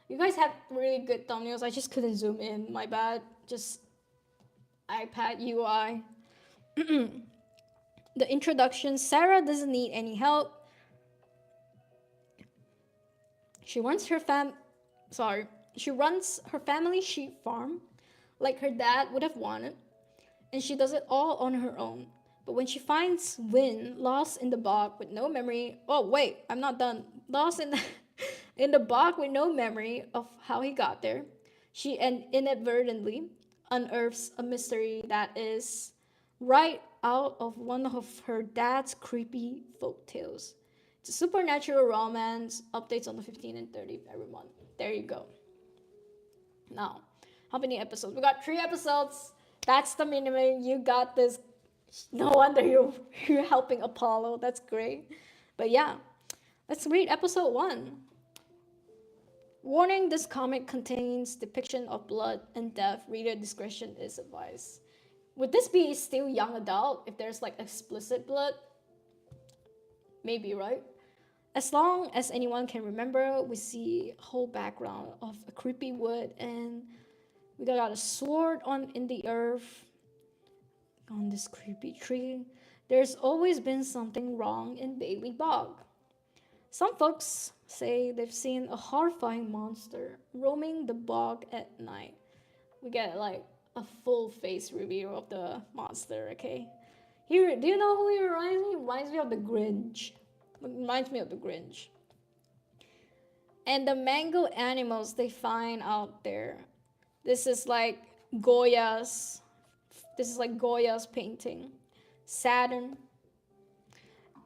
You guys have really good thumbnails. I just couldn't zoom in. My bad. Just iPad UI. The introduction. Sarah doesn't need any help. She runs her family sheep farm like her dad would have wanted, and she does it all on her own. But when she finds Win lost in the bog with no memory, oh wait, I'm not done. Lost in the In the bog with no memory of how he got there, she inadvertently unearths a mystery that is right out of one of her dad's creepy folk tales. It's a supernatural romance, updates on the 15th and 30th every month. There you go. Now, how many episodes? We got 3 episodes. That's the minimum. You got this. No wonder you're helping Apollo. That's great. But yeah, let's read episode 1. Warning: this comic contains depiction of blood and death. Reader discretion is advised. Would this be still young adult if there's like explicit blood? Maybe, right? As long as anyone can remember, we see a whole background of a creepy wood, and we got a sword on in the earth on this creepy tree. There's always been something wrong in Bailey Bog. Some folks say they've seen a horrifying monster roaming the bog at night. We get like a full face reveal of the monster, okay? Here, do you know who he reminds me? He reminds me of the Grinch. Reminds me of the Grinch. And the mango animals they find out there. This is like Goya's. This is like Goya's painting. Saturn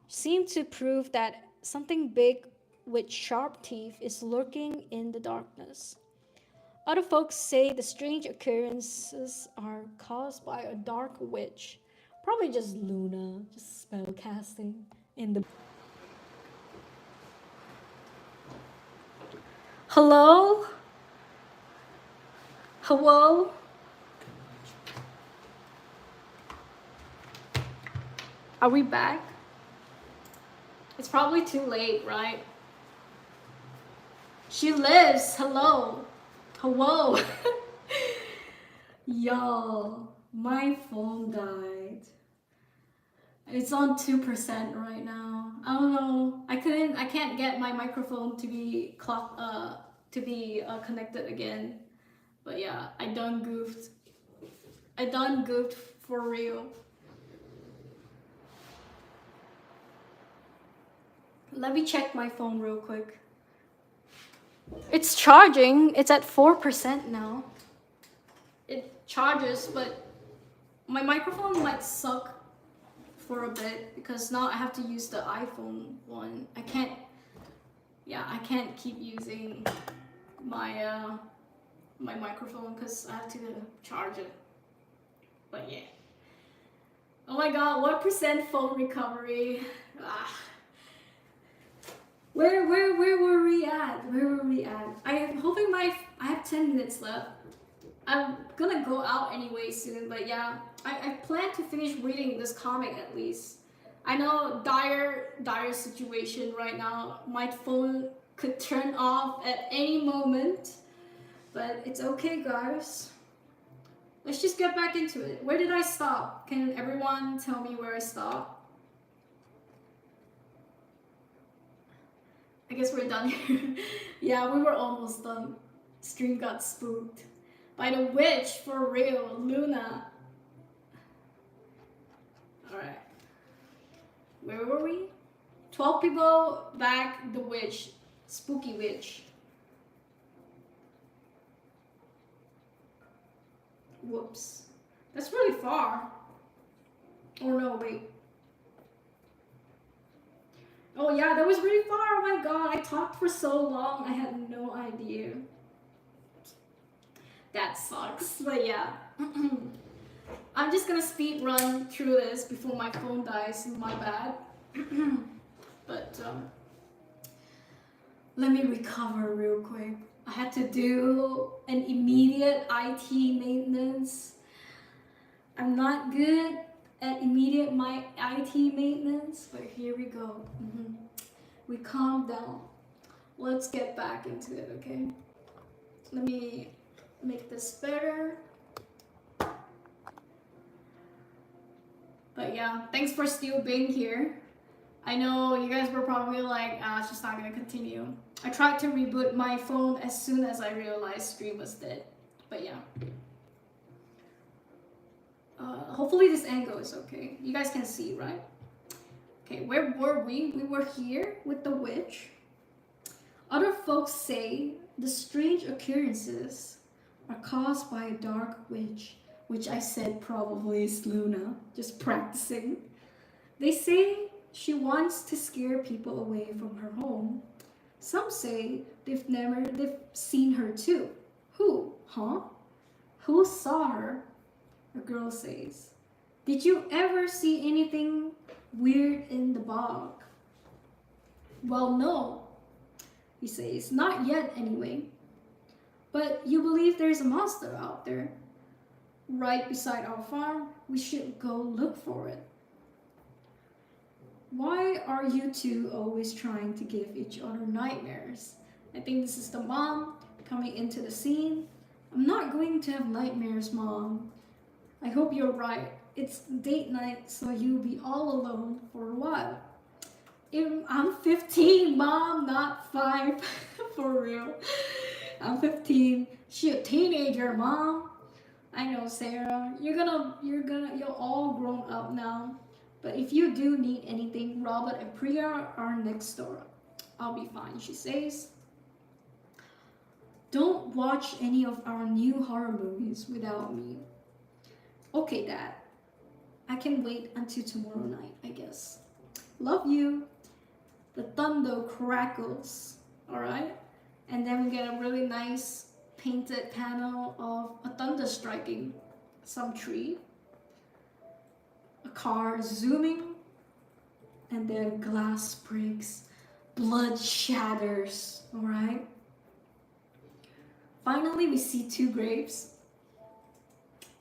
seemed to prove that something big with sharp teeth is lurking in the darkness. Other folks say the strange occurrences are caused by a dark witch. Probably just Luna, just spell casting in the. Hello? Hello? Are we back? It's probably too late, right? She lives. Hello. Hello. Y'all, my phone died. It's on 2% right now. I don't know. I can't get my microphone to be connected again. But yeah, I done goofed. I done goofed for real. Let me check my phone real quick. It's charging. It's at 4% now. It charges, but my microphone might suck for a bit because now I have to use the iPhone one. I can't keep using my my microphone because I have to charge it. But yeah. Oh my god, what percent phone recovery? Ah. Where were we at? Where were we at? I am hoping I have 10 minutes left. I'm gonna go out anyway soon, but yeah, I plan to finish reading this comic at least. I know dire situation right now. My phone could turn off at any moment, but it's okay, guys. Let's just get back into it. Where did I stop? Can everyone tell me where I stopped? I guess we're done here. Yeah, we were almost done. Stream got spooked by the witch, for real, Luna. Alright. Where were we? 12 people back, the witch. Spooky witch. Whoops. That's really far. Oh no, wait. Oh yeah, that was really far. Oh my god, I talked for so long. I had no idea. That sucks. But yeah. I'm just gonna speed run through this before my phone dies. My bad. But let me recover real quick. I had to do an immediate IT maintenance. I'm not good at immediate my IT maintenance, but here we go. We calm down. Let's get back into it, okay? Let me make this better. But yeah, thanks for still being here. I know you guys were probably like, it's just not gonna continue. I tried to reboot my phone as soon as I realized stream was dead. But yeah. Hopefully this angle is okay. You guys can see, right? Okay, where were we? We were here with the witch. Other folks say the strange occurrences are caused by a dark witch, which I said probably is Luna, just practicing. They say she wants to scare people away from her home. Some say they've seen her too. Who? Huh? Who saw her? A girl says. Did you ever see anything weird in the bog? Well, no, he says. Not yet, anyway. But you believe there's a monster out there? Right beside our farm? We should go look for it. Why are you two always trying to give each other nightmares? I think this is the mom coming into the scene. I'm not going to have nightmares, Mom. I hope you're right. It's date night, so you'll be all alone for a while. I'm 15, Mom, not 5. For real. I'm 15. She a teenager, Mom. I know, Sarah. You're all grown up now. But if you do need anything, Robert and Priya are next door. I'll be fine, she says. Don't watch any of our new horror movies without me. Okay, Dad. I can wait until tomorrow night, I guess. Love you. The thunder crackles, alright? And then we get a really nice painted panel of a thunder striking some tree. A car zooming, and then glass breaks, blood shatters, alright? Finally, we see 2 graves.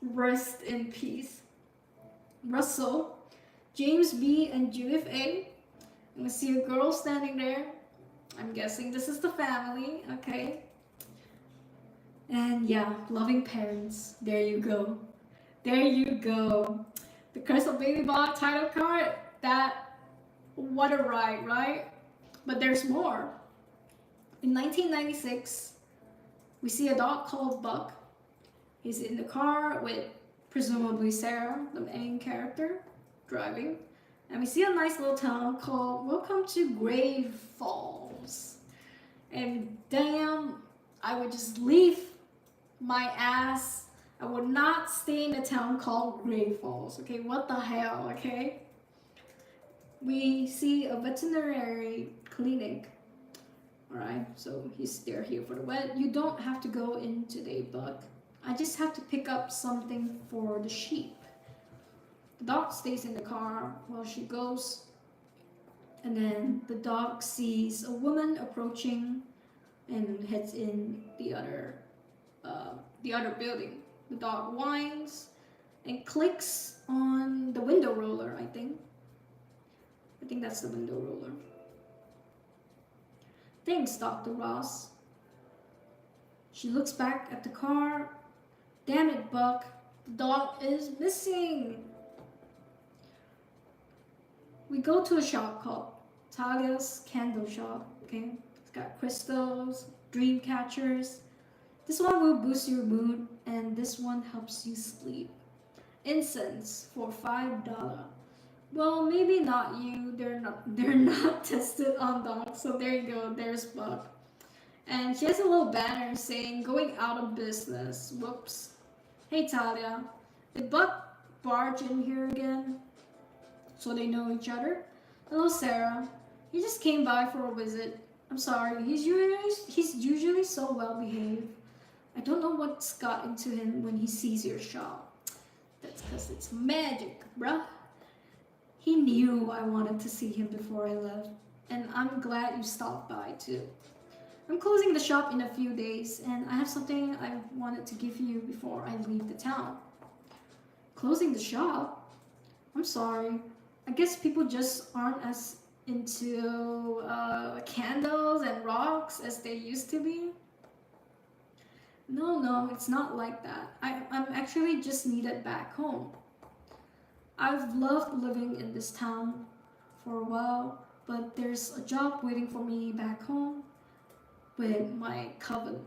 Rest in peace. Russell, James B, and Judith A. And we see a girl standing there. I'm guessing this is the family, okay? And yeah, loving parents. There you go. There you go. The Curse of Baby Bot title card. What a ride, right? But there's more. In 1996, we see a dog called Buck. He's in the car with presumably Sarah, the main character, driving. And we see a nice little town called Welcome to Grave Falls. And damn, I would just leave my ass. I would not stay in a town called Grave Falls. Okay, what the hell, okay? We see a veterinary clinic. Alright, so they're here for the vet. You don't have to go in today, Buck. I just have to pick up something for the sheep. The dog stays in the car while she goes. And then the dog sees a woman approaching and heads in the other building. The dog whines and clicks on the window roller, I think. I think that's the window roller. Thanks, Dr. Ross. She looks back at the car. Damn it, Buck. The dog is missing. We go to a shop called Talia's Candle Shop, okay? It's got crystals, dream catchers. This one will boost your mood, and this one helps you sleep. Incense for $5. Well, maybe not you. They're not tested on dogs. So there you go. There's Buck. And she has a little banner saying going out of business. Whoops. Hey Talia, did Buck barge in here again? So they know each other. Hello Sarah. He just came by for a visit. I'm sorry. He's usually so well behaved. I don't know what's got into him when he sees your shop. That's because it's magic, bruh. He knew I wanted to see him before I left, and I'm glad you stopped by too. I'm closing the shop in a few days, and I have something I wanted to give you before I leave the town. Closing the shop? I'm sorry. I guess people just aren't as into candles and rocks as they used to be. No, it's not like that. I'm actually just needed back home. I've loved living in this town for a while, but there's a job waiting for me back home with my coven.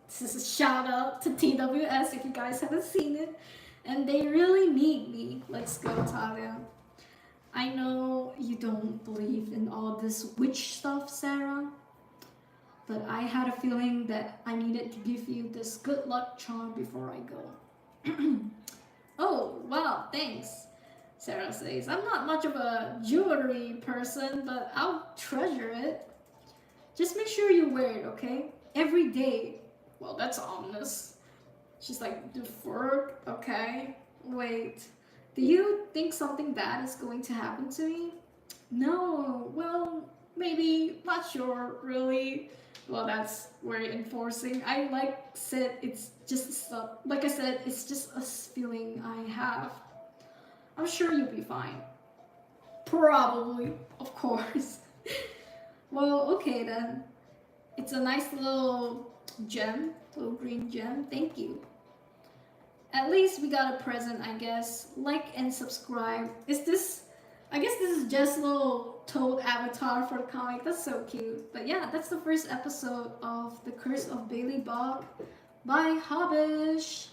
This is a shout out to TWS if you guys haven't seen it. And they really need me. Let's go, Talia. I know you don't believe in all this witch stuff, Sarah, but I had a feeling that I needed to give you this good luck charm before I go. Oh, wow, thanks. Sarah says, I'm not much of a jewelry person, but I'll treasure it. Just make sure you wear it, okay? Every day. Well, that's ominous. She's like, deferred? Okay. Wait. Do you think something bad is going to happen to me? No. Well, maybe. Not sure, really. Well, that's very enforcing. It's just like I said, it's just a feeling I have. I'm sure you'll be fine. Probably, of course. Well, okay then. It's a nice little gem, little green gem. Thank you. At least we got a present, I guess. Like and subscribe. I guess this is just a little Toad avatar for the comic. That's so cute. But yeah, that's the first episode of The Curse of Bailey Bog by Hobbish.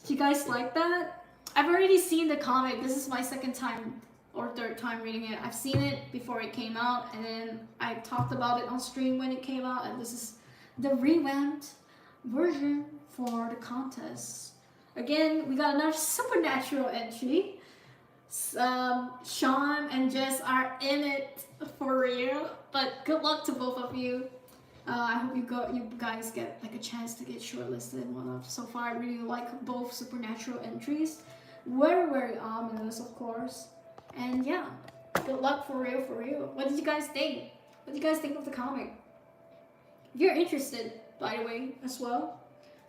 Did you guys like that? I've already seen the comic. This is my second time or third time reading it. I've seen it before it came out, and then I talked about it on stream when it came out, and this is the revamped version for the contest. Again, we got another supernatural entry. Sean and Jess are in it for real, but good luck to both of you. I hope you guys get like a chance to get shortlisted and whatnot. So far, I really like both supernatural entries. Very ominous, of course. And yeah, good luck for real, for real. What did you guys think? What did you guys think of the comic? If you're interested, by the way, as well,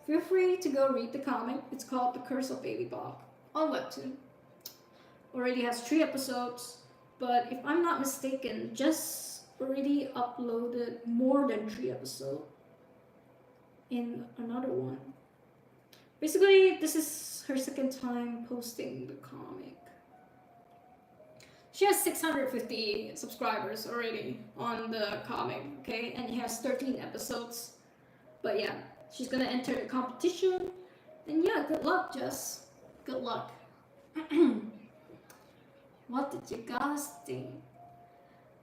feel free to go read the comic. It's called The Curse of Bailey Bog on webtoon. Already has 3 episodes, but if I'm not mistaken, Jess already uploaded more than 3 episodes in another one. Basically, this is her second time posting the comic. She has 650 subscribers already on the comic, okay? And it has 13 episodes. But yeah, she's gonna enter the competition. And yeah, good luck, Jess. Good luck. What did you guys think?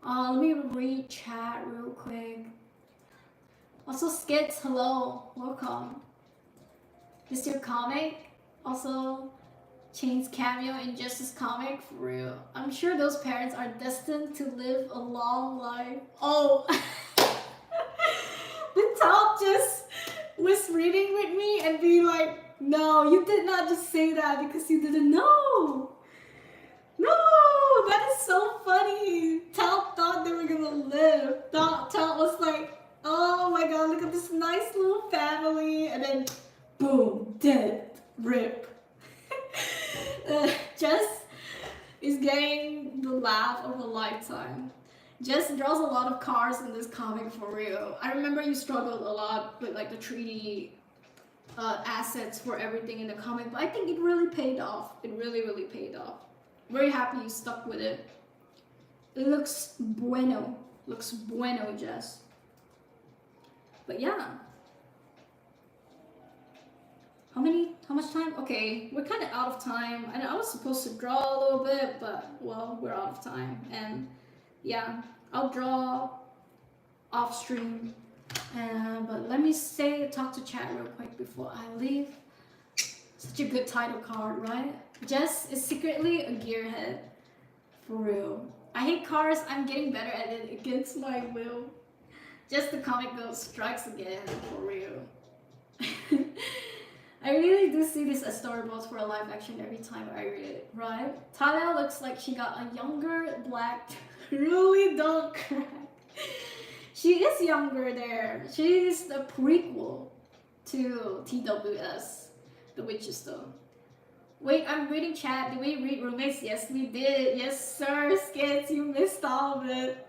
Let me read chat real quick. Also, Skits, hello, welcome. This your comic? Also, Chain's cameo in Justice comic, for real. I'm sure those parents are destined to live a long life. Oh, the top just was reading with me and be like, no, you did not just say that because you didn't know. No, that is so funny. Tal thought they were gonna live. Tal was like, oh my god, look at this nice little family, and then boom, dead, rip. Jess is getting the laugh of a lifetime. Jess draws a lot of cars in this comic, for real. I remember you struggled a lot with like the 3D assets for everything in the comic, but I think it really paid off. It really paid off. Very happy you stuck with it. It looks bueno. Looks bueno, Jess. But yeah. How much time? Okay, we're kind of out of time. And I was supposed to draw a little bit, but well, we're out of time. And yeah, I'll draw off stream. But let me talk to chat real quick before I leave. Such a good title card, right? Jess is secretly a gearhead. For real. I hate cars, I'm getting better at it against my will. Just the comic book strikes again, for real. I really do see this as storyboards for a live action every time I read it, right? Talia looks like she got a younger black, really don't crack. She is younger there. She is the prequel to TWS, The Witch's Stone. Wait, I'm reading chat. Did we read Roommates? Yes, we did. Yes, sir, Skits, you missed all of it.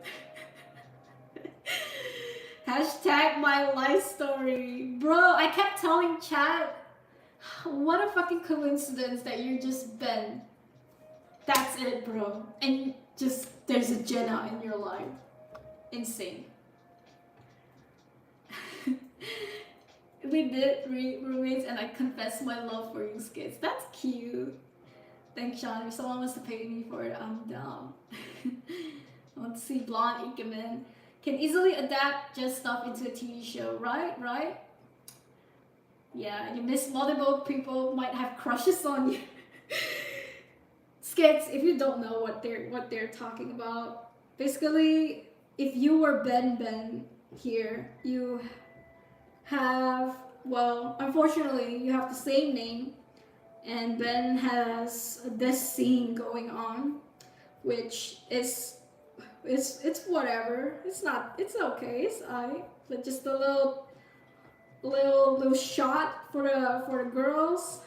Hashtag my life story. Bro, I kept telling chat, what a fucking coincidence that you're just Ben. That's it, bro. And just, there's a Jenna in your life. Insane. We did read Roommates and I confessed my love for you, Skits. That's cute. Thanks, Sean. If someone wants to pay me for it, I'm down. I want to see blonde Ikemen. can easily adapt just stuff into a TV show, right? Right? Yeah, you miss multiple people might have crushes on you. Skits, if you don't know what they're talking about, basically, if you were Ben here, you have, well, unfortunately, you have the same name, and Ben has this scene going on, which is it's whatever. It's not. It's okay. It's I. But just a little shot for the girls.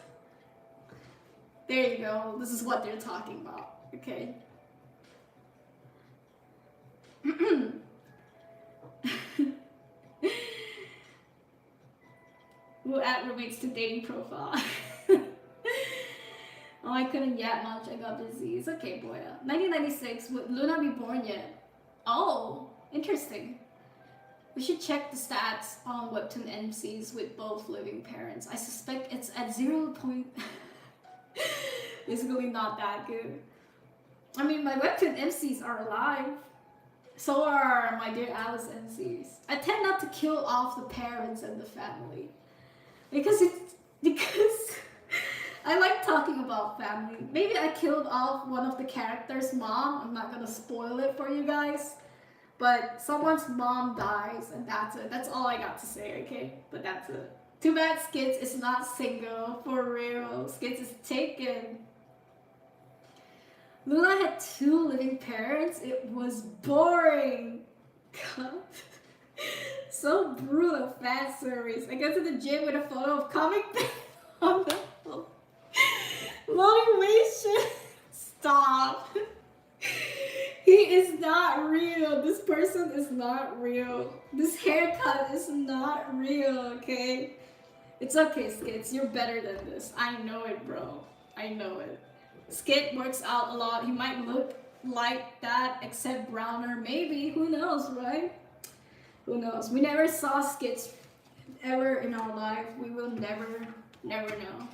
There you go. This is what they're talking about. Okay. We'll add roommates to dating profile. Oh, I couldn't yet much. I got busy. It's okay, Boya. 1996. Would Luna be born yet? Oh, interesting. We should check the stats on webtoon MCs with both living parents. I suspect it's at 0. Basically not that good. I mean, my webtoon MCs are alive. So are my dear Alice MCs. I tend not to kill off the parents and the family. Because I like talking about family. Maybe I killed off one of the characters' mom. I'm not gonna spoil it for you guys. But someone's mom dies, and that's it. That's all I got to say, okay? But that's it. Too bad Skits is not single, for real. Skits is taken. Luna had 2 living parents. It was boring. God. So brutal fan service. I go to the gym with a photo of comic on the motivation. Stop. He is not real. This person is not real. This haircut is not real, okay? It's okay, Skits. You're better than this. I know it, bro. I know it. Skit works out a lot. He might look like that, except browner. Maybe. Who knows, right? Who knows? We never saw Skits ever in our life. We will never know.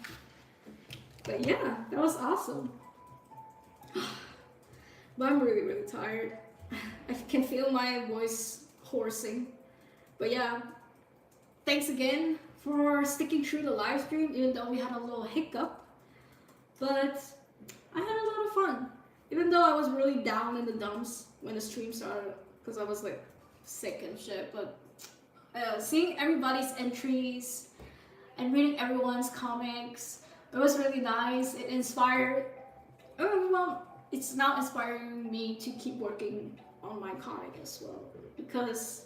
But yeah, that was awesome. But I'm really, really tired. I can feel my voice hoarsing. But yeah, thanks again for sticking through the live stream, even though we had a little hiccup. But I had a lot of fun. Even though I was really down in the dumps when the stream started, because I was like sick and shit. But seeing everybody's entries and reading everyone's comics, it was really nice. It inspired everyone. It's now inspiring me to keep working on my comic as well, because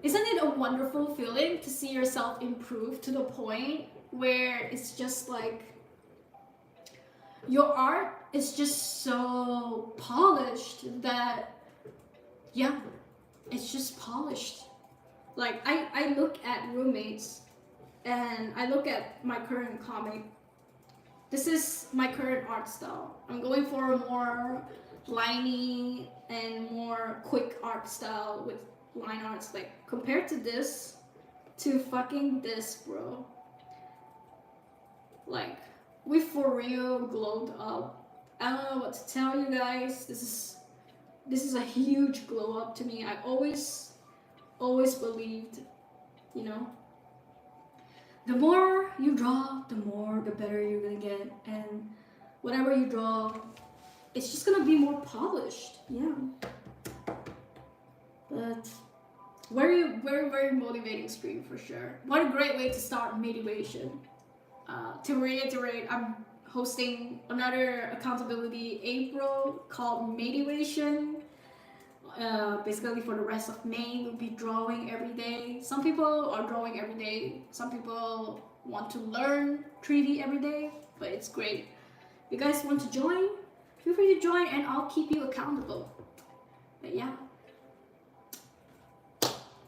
isn't it a wonderful feeling to see yourself improve to the point where it's just like your art is just so polished that, yeah, it's just polished. Like I look at roommates and I look at my current comic. This is my current art style. I'm going for a more liney and more quick art style with line arts. Like, compared to this, to fucking this, bro. Like, we for real glowed up. I don't know what to tell you guys. This is a huge glow up to me. I always believed, you know, the more you draw, the better you're gonna get, and whatever you draw, it's just gonna be more polished. Yeah. But very, very, very motivating stream for sure. What a great way to start motivation. To reiterate, I'm hosting another accountability April called Motivation. Basically for the rest of May, we'll be drawing every day. Some people are drawing every day. Some people want to learn 3D every day, but it's great. If you guys want to join, feel free to join and I'll keep you accountable. But yeah,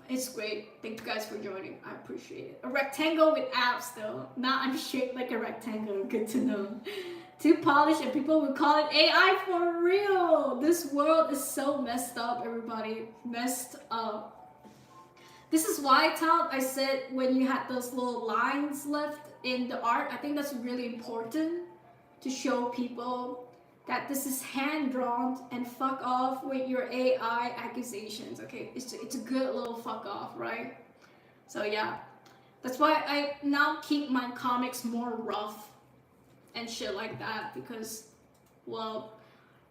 it's great. Thank you guys for joining. I appreciate it. A rectangle with abs though, not shaped like a rectangle. Good to know. Too polished and people would call it AI for real. This world is so messed up, everybody. Messed up. This is why, Tout, I said when you had those little lines left in the art, I think that's really important to show people that this is hand drawn and fuck off with your AI accusations. Okay, it's a good little fuck off, right? So yeah, that's why I now keep my comics more rough and shit like that because, well,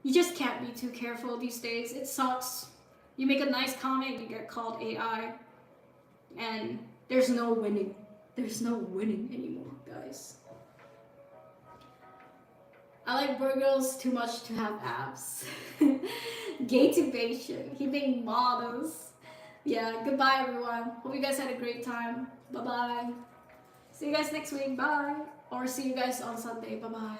you just can't be too careful these days. It sucks. You make a nice comic, you get called AI, and there's no winning. There's no winning anymore, guys. I like burgers too much to have abs. Gativation, heaping models. Yeah, goodbye everyone. Hope you guys had a great time. Bye bye. See you guys next week. Bye. Or see you guys on Sunday. Bye bye.